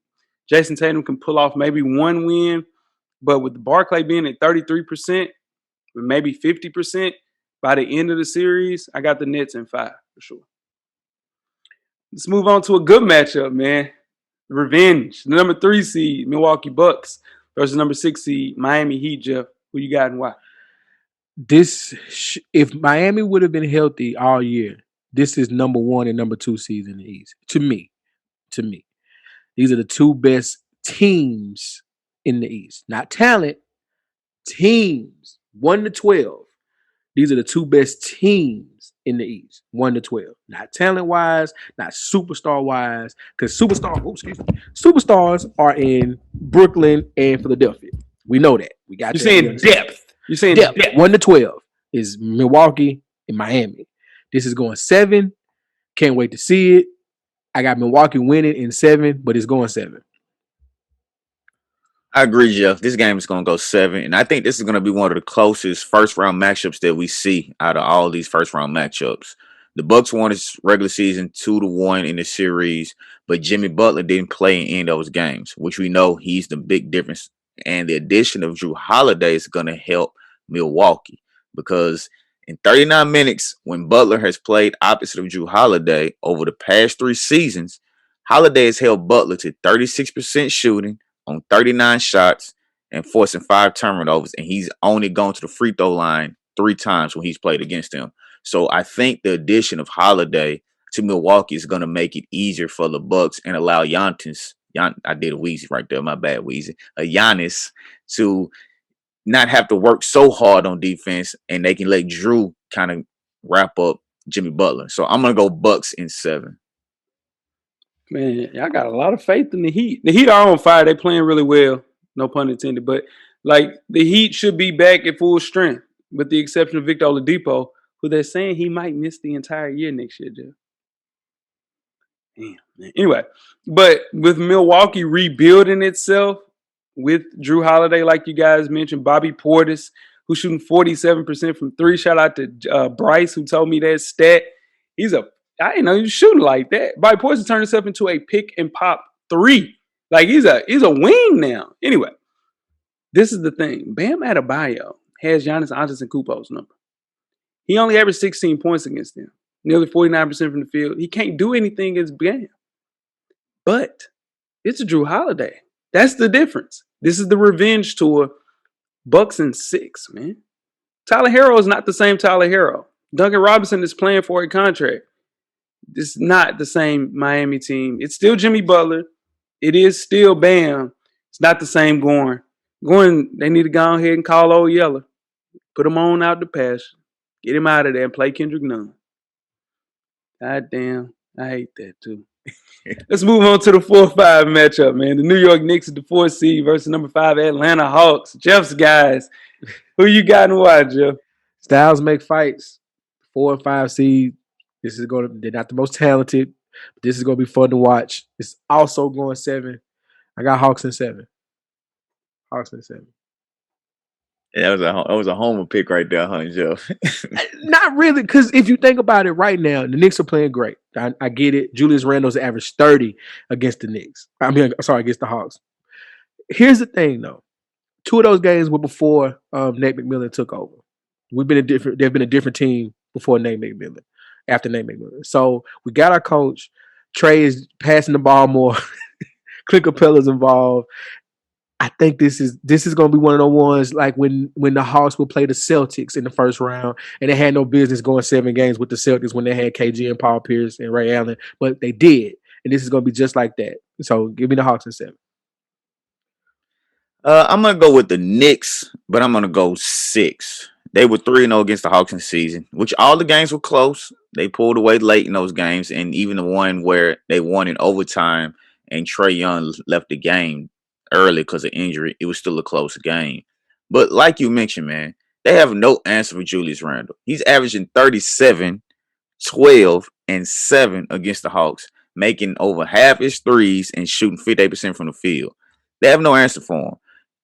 Jason Tatum can pull off maybe 1 win. But with Barkley being at 33%, maybe 50% by the end of the series, I got the Nets in 5 for sure. Let's move on to a good matchup, man. Revenge. The number 3 seed, Milwaukee Bucks, versus number 6 seed, Miami Heat, Jeff. Who you got and why? If Miami would have been healthy all year, this is number 1 and number 2 seeds in the East. To me. These are the 2 best teams in the East. Not talent, teams. 1-12. These are the 2 best teams in the East. 1-12. Not talent-wise, not superstar-wise. Because superstars are in Brooklyn and Philadelphia. We know that. We got. You're saying depth. You're saying depth. 1-12 is Milwaukee and Miami. This is going 7. Can't wait to see it. I got Milwaukee winning in 7, but it's going 7. I agree, Jeff. This game is going to go 7, and I think this is going to be one of the closest first-round matchups that we see out of all these first-round matchups. The Bucks won its regular season 2-1 in the series, but Jimmy Butler didn't play in those games, which we know he's the big difference. And the addition of Drew Holiday is going to help Milwaukee because in 39 minutes, when Butler has played opposite of Drew Holiday over the past 3 seasons, Holiday has held Butler to 36% shooting on 39 shots and forcing 5 turnovers, and he's only gone to the free throw line 3 times when he's played against him. So I think the addition of Holiday to Milwaukee is going to make it easier for the Bucks and allow Giannis, I did a Weezy right there, my bad, Weezy, Giannis to not have to work so hard on defense, and they can let Drew kind of wrap up Jimmy Butler. So I'm going to go Bucks in 7. Man, y'all got a lot of faith in the Heat. The Heat are on fire. They're playing really well. No pun intended. But, like, the Heat should be back at full strength, with the exception of Victor Oladipo, who they're saying he might miss the entire year next year, Jeff. Damn, man. Anyway, but with Milwaukee rebuilding itself with Drew Holiday, like you guys mentioned, Bobby Portis, who's shooting 47% from three. Shout out to Bryce, who told me that stat. I didn't know he was shooting like that. Bobby Portis turned himself into a pick and pop three. Like he's a wing now. Anyway, this is the thing. Bam Adebayo has Giannis Antetokounmpo's number. He only averaged 16 points against them, nearly 49% from the field. He can't do anything against Bam. But it's a Drew Holiday. That's the difference. This is the revenge tour. Bucks and 6, man. Tyler Hero is not the same Tyler Hero. Duncan Robinson is playing for a contract. It's not the same Miami team. It's still Jimmy Butler. It is still Bam. It's not the same Goran. Goran, they need to go ahead and call old Yeller. Put him on out the pasture. Get him out of there and play Kendrick Nunn. God damn. I hate that too. Let's move on to the 4-5 matchup, man. The New York Knicks at the 4th seed versus number 5 Atlanta Hawks. Jeff's guys. Who you got and why, Jeff? Styles make fights. 4 and 5 seed. They're not the most talented, but this is gonna be fun to watch. It's also going 7. I got Hawks in 7. Hawks in 7. Yeah, that was a homer pick right there, huh, Jeff? Not really, because if you think about it right now, the Knicks are playing great. I get it. Julius Randle's averaged 30 against the Knicks. Against the Hawks. Here's the thing, though. 2 of those games were before Nate McMillan took over. They've been a different team before Nate McMillan, after Nate McMillan. So we got our coach. Trey is passing the ball more. Clint Capella's involved. I think this is going to be one of the ones like when the Hawks will play the Celtics in the first round, and they had no business going 7 games with the Celtics when they had KG and Paul Pierce and Ray Allen, but they did, and this is going to be just like that. So give me the Hawks in 7. I'm gonna go with the Knicks, but I'm gonna go 6. They were 3-0 against the Hawks in season, which all the games were close. They pulled away late in those games, and even the one where they won in overtime and Trae Young left the game early because of injury, it was still a close game. But like you mentioned, man, they have no answer for Julius Randle. He's averaging 37, 12, and 7 against the Hawks, making over half his threes and shooting 58% from the field. They have no answer for him.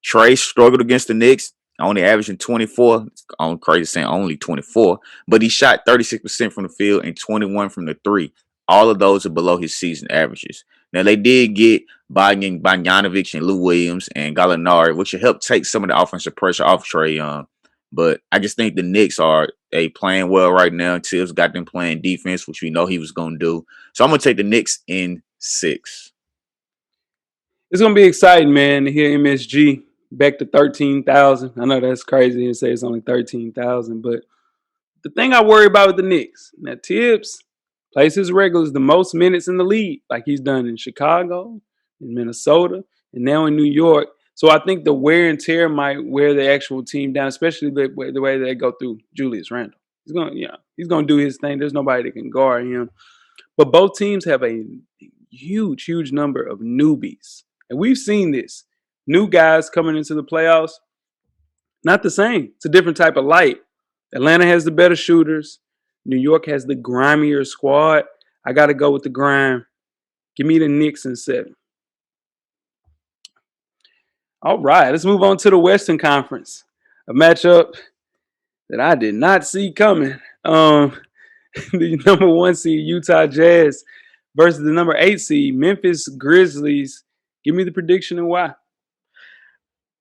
Trey struggled against the Knicks, only averaging 24. I'm crazy saying only 24, but he shot 36% from the field and 21 from the 3. All of those are below his season averages. Now, they did get Bogdanovic and Lou Williams and Gallinari, which will help take some of the offensive pressure off Trae Young. But I just think the Knicks are playing well right now. Tibbs got them playing defense, which we know he was going to do. So I'm going to take the Knicks in 6. It's going to be exciting, man, to hear MSG back to 13,000. I know that's crazy to say it's only 13,000, but the thing I worry about with the Knicks, now Tibbs plays his regulars the most minutes in the league, like he's done in Chicago, in Minnesota, and now in New York. So I think the wear and tear might wear the actual team down, especially the way they go through Julius Randle. He's going to do his thing. There's nobody that can guard him. But both teams have a huge number of newbies. And we've seen this. New guys coming into the playoffs, not the same. It's a different type of light. Atlanta has the better shooters. New York has the grimier squad. I got to go with the grime. Give me the Knicks in 7. All right, let's move on to the Western Conference. A matchup that I did not see coming. The number 1 seed Utah Jazz versus the number 8 seed Memphis Grizzlies. Give me the prediction and why.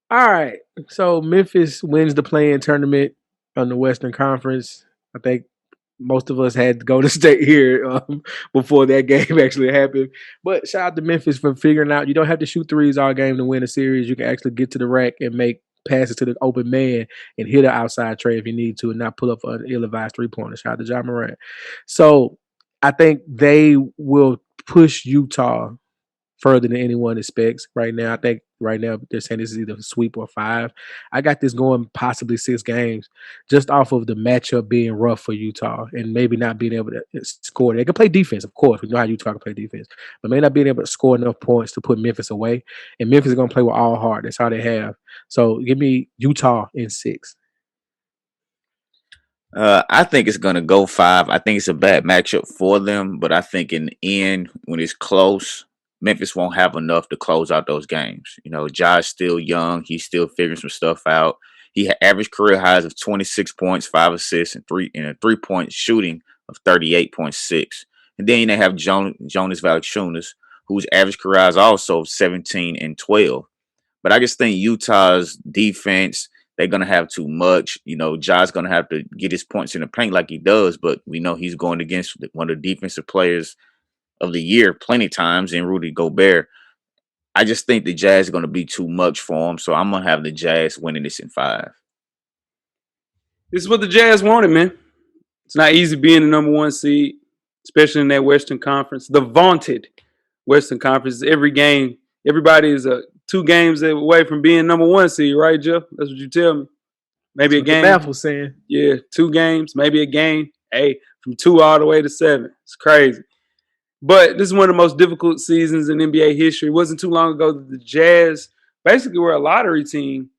All right. So Memphis wins the play-in tournament on the Western Conference. I think most of us had to go to State here before that game actually happened. But shout out to Memphis for figuring out you don't have to shoot threes all game to win a series. You can actually get to the rack and make passes to the open man and hit an outside tray if you need to and not pull up an ill-advised three-pointer. Shout out to Ja Morant. So I think they will push Utah further than anyone expects right now. I think right now they're saying this is either a sweep or 5. I got this going possibly 6 games just off of the matchup being rough for Utah and maybe not being able to score. They can play defense, of course. We know how Utah can play defense, but maybe not being able to score enough points to put Memphis away. And Memphis is going to play with all heart. That's how they have. So give me Utah in 6. I think it's gonna go 5. I think it's a bad matchup for them, but I think in the end, when it's close, Memphis won't have enough to close out those games. You know, Josh's still young; he's still figuring some stuff out. He had average career highs of 26 points, 5 assists, and a 3-point shooting of 38.6. And then they have Jonas Valanciunas, whose average career highs also 17 and 12. But I just think Utah's defense, they're gonna have too much. You know, Ja's gonna have to get his points in the paint like he does, but we know he's going against one of the defensive players of the year plenty times in Rudy Gobert. I just think the Jazz are gonna be too much for him, so I'm gonna have the Jazz winning this in 5. This is what the Jazz wanted, man. It's not easy being the number one seed, especially in that Western Conference. The vaunted Western Conference. Every game, everybody is 2 games away from being number one seed, right, Jeff? That's what you tell me. Maybe a game. The math was saying. Yeah, 2 games, maybe a game. Hey, from 2 all the way to 7. It's crazy. But this is one of the most difficult seasons in NBA history. It wasn't too long ago that the Jazz basically were a lottery team.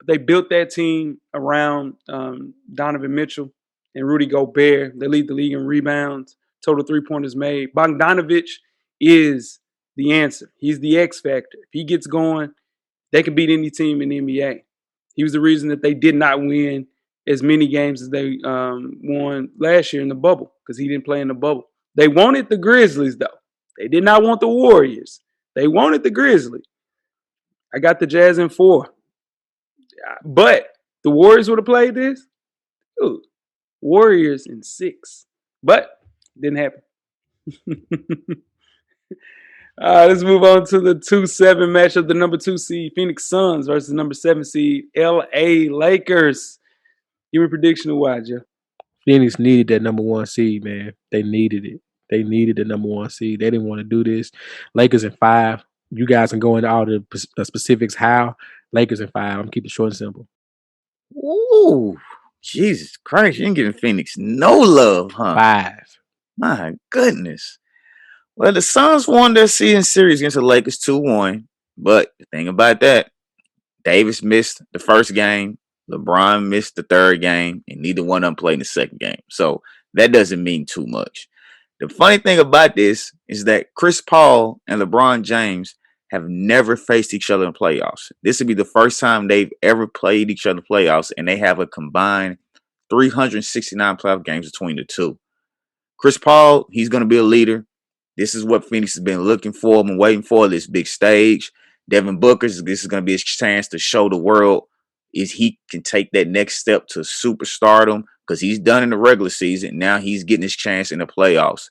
They built that team around Donovan Mitchell and Rudy Gobert. They lead the league in rebounds, total 3-pointers made. Bogdanovich is the answer. He's the X factor. If he gets going, they can beat any team in the NBA. He was the reason that they did not win as many games as they won last year in the bubble because he didn't play in the bubble. They wanted the Grizzlies, though. They did not want the Warriors. They wanted the Grizzlies. I got the Jazz in 4. But the Warriors would have played this. Ooh, Warriors in 6. But didn't happen. Let's move on to the 2-7 matchup. The number 2 seed Phoenix Suns versus number 7 seed LA Lakers. Give me a prediction of why, Jeff. Phoenix needed that number 1 seed, man. They needed it. They needed the number 1 seed. They didn't want to do this. Lakers in 5. You guys can go into all the specifics how. Lakers in 5. I'm keeping it short and simple. Ooh, Jesus Christ! You ain't giving Phoenix no love, huh? 5. My goodness. Well, the Suns won their season series against the Lakers 2-1. But the thing about that, Davis missed the first game, LeBron missed the third game, and neither one of them played in the second game. So that doesn't mean too much. The funny thing about this is that Chris Paul and LeBron James have never faced each other in playoffs. This would be the first time they've ever played each other in playoffs, and they have a combined 369 playoff games between the two. Chris Paul, he's going to be a leader. This is what Phoenix has been looking for and waiting for, this big stage. Devin Booker, this is going to be his chance to show the world is he can take that next step to superstardom because he's done in the regular season. Now he's getting his chance in the playoffs.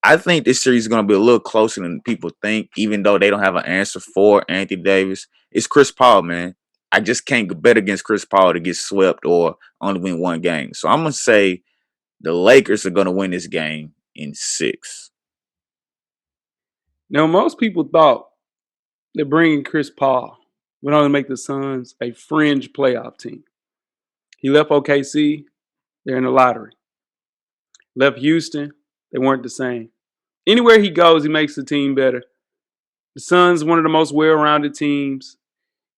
I think this series is going to be a little closer than people think, even though they don't have an answer for Anthony Davis. It's Chris Paul, man. I just can't bet against Chris Paul to get swept or only win 1 game. So I'm going to say the Lakers are going to win this game in 6. Now, most people thought that bringing Chris Paul would only make the Suns a fringe playoff team. He left OKC, they're in the lottery. Left Houston, they weren't the same. Anywhere he goes, he makes the team better. The Suns, one of the most well-rounded teams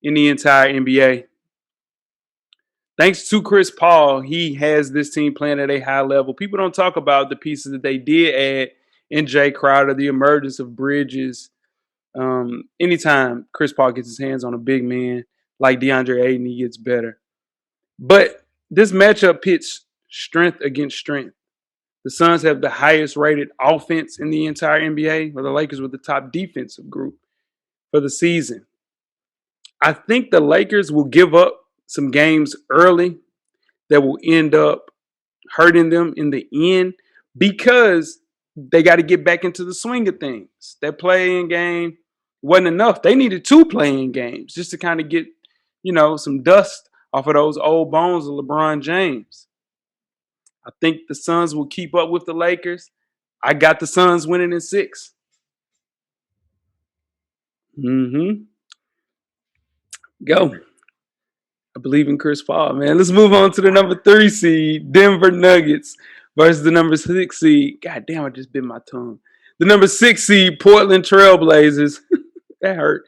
in the entire NBA. Thanks to Chris Paul, he has this team playing at a high level. People don't talk about the pieces that they did add in Jay Crowder, the emergence of Bridges. Anytime Chris Paul gets his hands on a big man like DeAndre Ayton, he gets better. But this matchup pits strength against strength. The Suns have the highest rated offense in the entire NBA, while the Lakers were the top defensive group for the season. I think the Lakers will give up some games early that will end up hurting them in the end because they got to get back into the swing of things. That playing game wasn't enough. They needed 2 playing games just to kind of get, some dust off of those old bones of LeBron James. I think the Suns will keep up with the Lakers. I got the Suns winning in 6. Go. I believe in Chris Paul, man. Let's move on to the number 3 seed, Denver Nuggets versus the number 6 seed. God damn, I just bit my tongue. The number 6 seed, Portland Trailblazers. That hurt.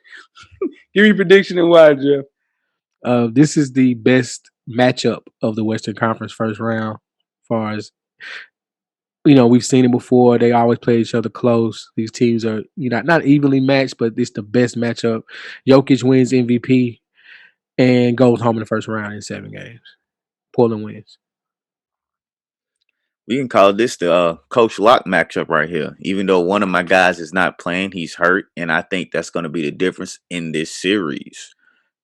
Give me a prediction and why, Jeff. This is the best matchup of the Western Conference first round. far as we've seen it before. They always play each other close. These teams are not evenly matched, but it's the best matchup. Jokic wins MVP and goes home in the first round in 7 games. Portland wins. We can call this the Coach Lock matchup right here. Even though one of my guys is not playing, he's hurt, and I think that's going to be the difference in this series.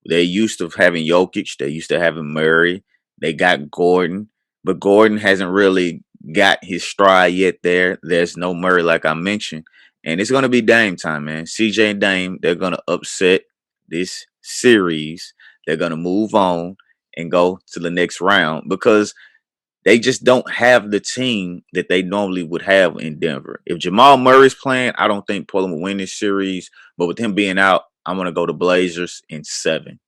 They used to having Jokic, they used to having Murray, they got Gordon, but Gordon hasn't really got his stride yet. There's no Murray, like I mentioned, and it's going to be Dame time, man. CJ and Dame, they're going to upset this series. They're going to move on and go to the next round because they just don't have the team that they normally would have in Denver. If Jamal Murray's playing, I don't think Portland will win this series. But with him being out, I'm going to go to Blazers in 7.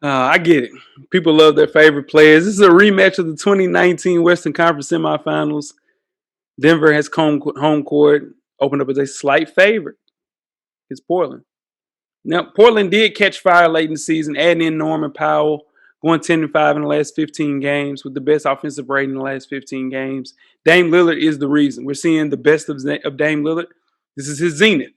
I get it. People love their favorite players. This is a rematch of the 2019 Western Conference semifinals. Denver has home court, opened up as a slight favorite. It's Portland. Now, Portland did catch fire late in the season, adding in Norman Powell, going 10-5 in the last 15 games with the best offensive rating in the last 15 games. Dame Lillard is the reason. We're seeing the best of Dame Lillard. This is his zenith.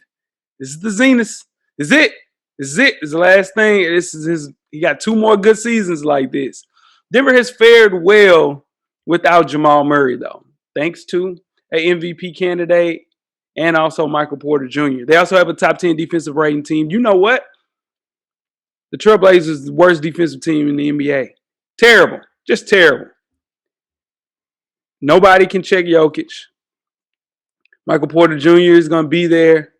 This is the zenith. This is it. This is it. This is the last thing. This is his. He got 2 more good seasons like this. Denver has fared well without Jamal Murray, though, thanks to an MVP candidate and also Michael Porter Jr. They also have a top 10 defensive rating team. You know what? The Trailblazers is the worst defensive team in the NBA. Terrible. Just terrible. Nobody can check Jokic. Michael Porter Jr. is going to be there.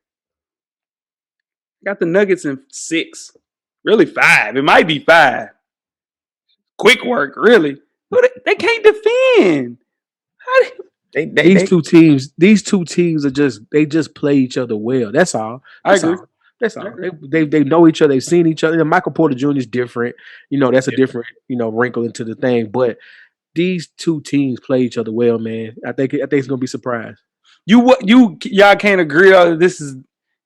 Got the Nuggets in 6. Really 5. It might be 5. Quick work, really. But they can't defend. These two teams are just play each other well. That's all. I agree. That's all. They know each other. They've seen each other. And Michael Porter Jr. is different. That's a different wrinkle into the thing. But these two teams play each other well, man. I think it's gonna be a surprise. Y'all can't agree on this is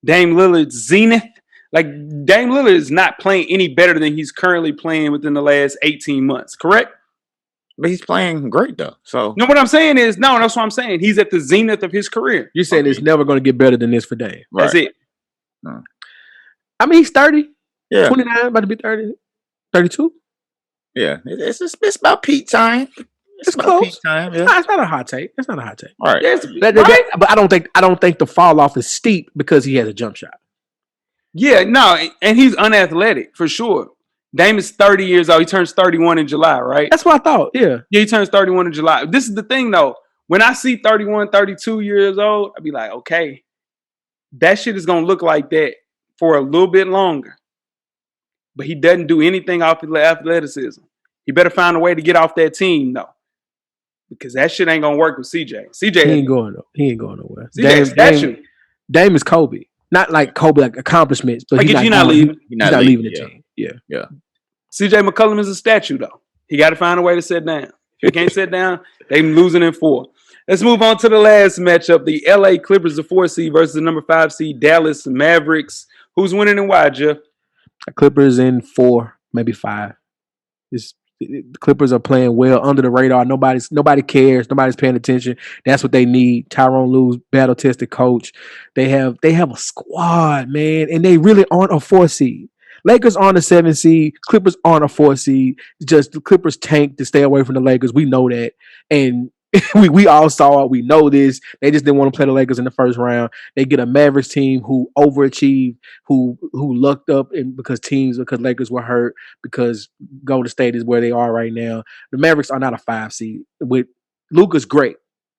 Dame Lillard's zenith. Like Dame Lillard is not playing any better than he's currently playing within the last 18 months, correct? But he's playing great though. So no, what I'm saying is that's what I'm saying. He's at the zenith of his career. You're saying it's never going to get better than this for Dame. Right. That's it. No. I mean, he's 30. Yeah. 29, about to be 30. 32. Yeah. It's about peak time. It's close. Peak time. Yeah. It's not a hot take. It's not a hot take. All right. But I don't think the fall off is steep because he has a jump shot. Yeah, no, and he's unathletic for sure. Dame is 30 years old. He turns 31 in July, right? That's what I thought, yeah. Yeah, he turns 31 in July. This is the thing, though. When I see 31, 32 years old, I'd be like, okay, that shit is going to look like that for a little bit longer. But he doesn't do anything off his athleticism. He better find a way to get off that team, though. Because that shit ain't going to work with CJ. He ain't going nowhere. Dame is Kobe. Not like Kobe, like accomplishments, but he's not leaving. He's not leaving the team. Yeah. CJ McCollum is a statue, though. He got to find a way to sit down. If he can't sit down, they losing in 4. Let's move on to the last matchup. The LA Clippers, the 4 seed, versus the number 5 seed, Dallas Mavericks. Who's winning and why, Jeff? Clippers in 4, maybe 5. The Clippers are playing well under the radar. Nobody cares. Nobody's paying attention. That's what they need. Tyronn Lue's battle-tested coach. They have a squad, man, and they really aren't a 4 seed. Lakers aren't a 7 seed. Clippers aren't a 4 seed. Just the Clippers tank to stay away from the Lakers. We know that, and we all saw it. We know this. They just didn't want to play the Lakers in the first round. They get a Mavericks team who overachieved, who lucked up because Lakers were hurt, because Golden State is where they are right now. The Mavericks are not a 5 seed. With Luka's great.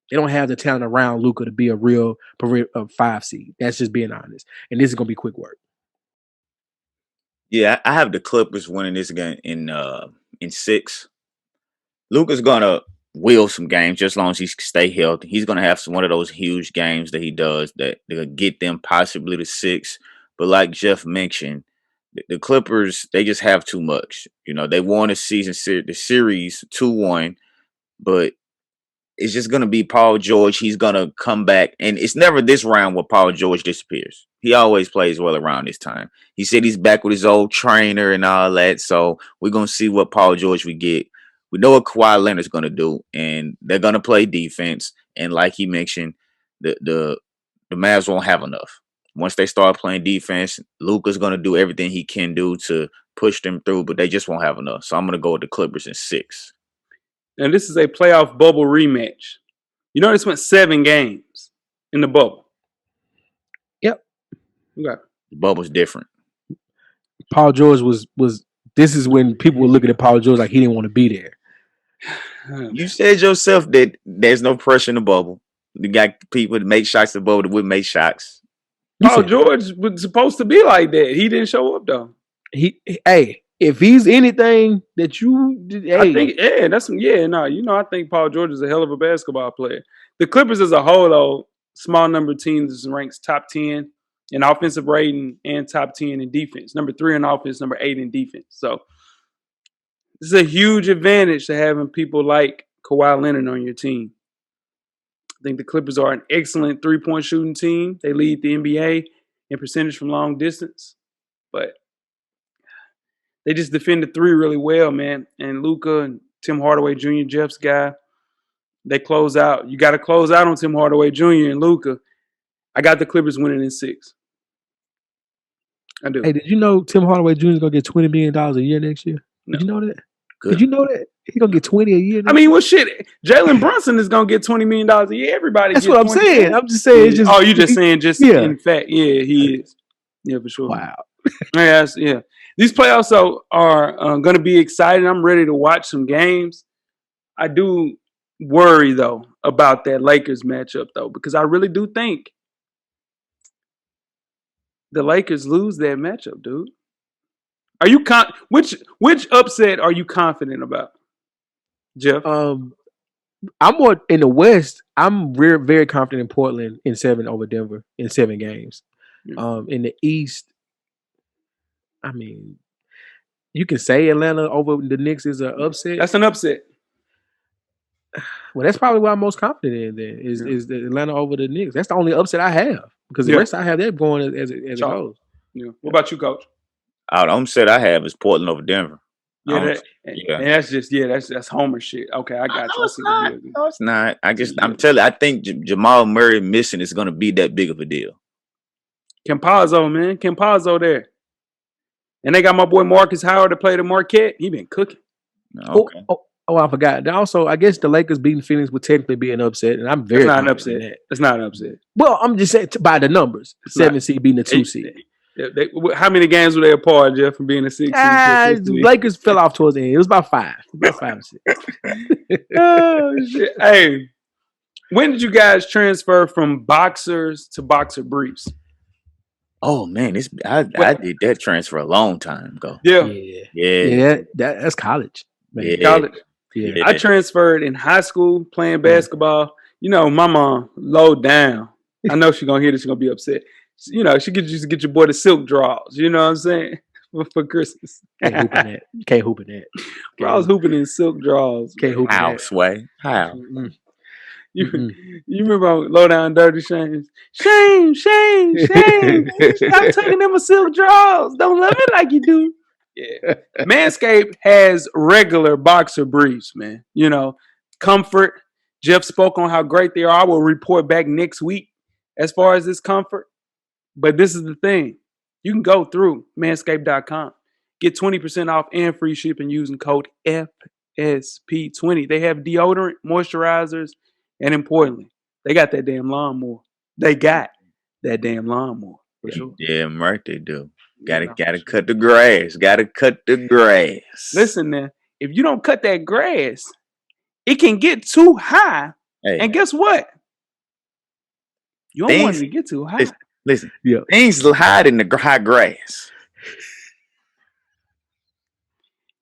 They don't have the talent around Luka to be a real 5 seed. That's just being honest. And this is going to be quick work. Yeah, I have the Clippers winning this game in 6. Luka's gonna will some games just as long as he stay healthy. He's gonna have one of those huge games that he does that will get them possibly to 6. But like Jeff mentioned, the Clippers, they just have too much. They won the series 2-1, but it's just going to be Paul George. He's going to come back. And it's never this round where Paul George disappears. He always plays well around this time. He said he's back with his old trainer and all that. So we're going to see what Paul George we get We know what Kawhi Leonard's going to do, and they're going to play defense. And like he mentioned, the Mavs won't have enough. Once they start playing defense, Luka's going to do everything he can do to push them through, but they just won't have enough. So I'm going to go with the Clippers in 6. And this is a playoff bubble rematch. You know, this went 7 games in the bubble. Yep. Okay. The bubble's different. Paul George was. This is when people were looking at Paul George like he didn't want to be there. You said yourself that there's no pressure in the bubble. You got people that make shots in the bubble that would make shots. Paul George was supposed to be like that. He didn't show up though. Hey, if he's anything that you, I think, I think Paul George is a hell of a basketball player. The Clippers as a whole, though, small number of teams ranks top 10 in offensive rating and top 10 in defense. Number 3 in offense, number 8 in defense. So this is a huge advantage to having people like Kawhi Leonard on your team. I think the Clippers are an excellent three-point shooting team. They lead the NBA in percentage from long distance, but they just defend the 3 really well, man. And Luka and Tim Hardaway Jr., Jeff's guy, they close out. You got to close out on Tim Hardaway Jr. and Luka. I got the Clippers winning in 6. I do. Hey, did you know Tim Hardaway Jr. is going to get $20 million a year next year? No. Did you know that? Good. Did you know that? He's going to get 20 a year. I mean, well, shit. Jalen Brunson is going to get $20 million a year. Everybody That's gets what I'm 20 saying. I'm just saying. It's just, you're just saying in fact. Yeah, he is. Yeah, for sure. Wow. Yeah. These playoffs are going to be exciting. I'm ready to watch some games. I do worry, though, about that Lakers matchup, though, because I really do think the Lakers lose that matchup, dude. Are you which upset are you confident about, Jeff? I'm more in the West. I'm very confident in Portland in 7 over Denver in 7 games. Yeah. In the East, I mean, you can say Atlanta over the Knicks is an upset. That's an upset. Well, that's probably what I'm most confident in. Then is the Atlanta over the Knicks. That's the only upset I have because the rest I have that going as it goes. Yeah. What about you, Coach? The upset I have is Portland over Denver. And that's just that's Homer shit. Okay, I got you. No, it's not. I'm telling you, I think Jamal Murray missing is going to be that big of a deal. Campazzo, man. Campazzo there. And they got my boy Marcus Howard to play the Marquette. He been cooking. Okay. Oh, I forgot. Also, I guess the Lakers beating Phoenix would technically be an upset, and I'm very That's not an upset. It's not an upset. Well, I'm just saying by the numbers. 7 seed beating the 2 seed. How many games were they apart, Jeff, from being a 6 seed? The Lakers fell off towards the end. It was about 5. About 5 or 6. Oh, shit. Hey, when did you guys transfer from boxers to boxer briefs? Oh man, I did that transfer a long time ago. Yeah. That's college. Man. Yeah. College. Yeah. I transferred in high school playing basketball. You know, my mom low down. I know she's gonna hear this. She's gonna be upset. You know, she used to get your boy the silk draws. You know what I'm saying? For Christmas. Can't hoop in that. Bro, I was hooping in silk draws. Can't hoop in How, that. Sway? How? Mm-hmm. You remember low down dirty Shame? Shame. Stop taking them a silk draws. Don't love it like you do. Yeah. Manscaped has regular boxer briefs, man. You know, comfort. Jeff spoke on how great they are. I will report back next week as far as this comfort. But this is the thing. You can go through manscaped.com. Get 20% off and free shipping using code FSP20. They have deodorant, moisturizers, and importantly, they got that damn lawnmower. They got that damn lawnmower. For sure. Yeah, right, they do. Gotta cut the grass. Gotta cut the grass. Listen, man, if you don't cut that grass, it can get too high. Hey. And guess what? You don't want it to get too high. Listen, things hide in the high grass.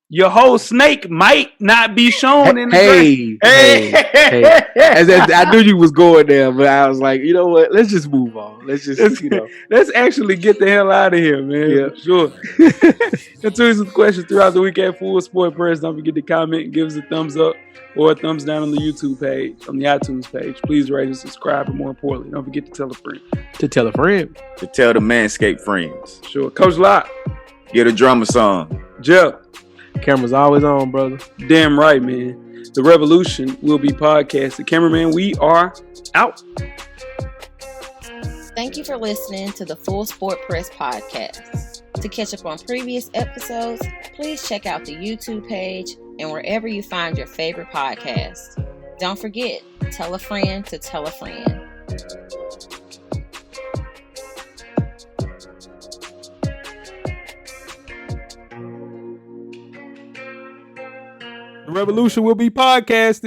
Your whole snake might not be shown in the Hey. I knew you was going there, but I was like, you know what? Let's just move on. Let's actually get the hell out of here, man. Yeah. For sure. Continue some questions throughout the week at Full Sport Press. Don't forget to comment and give us a thumbs up or a thumbs down on the YouTube page, on the iTunes page. Please rate and subscribe, and more importantly, don't forget to tell a friend. To tell a friend. To tell the Manscaped friends. Sure. Coach Locke. Get a drummer song. Jeff. Camera's always on, brother. Damn right, man. The revolution will be podcasted. Cameraman, we are out. Thank you for listening to the Full Sport Press podcast. To catch up on previous episodes, please check out the YouTube page and wherever you find your favorite podcast. Don't forget, tell a friend to tell a friend. The revolution will be podcasted.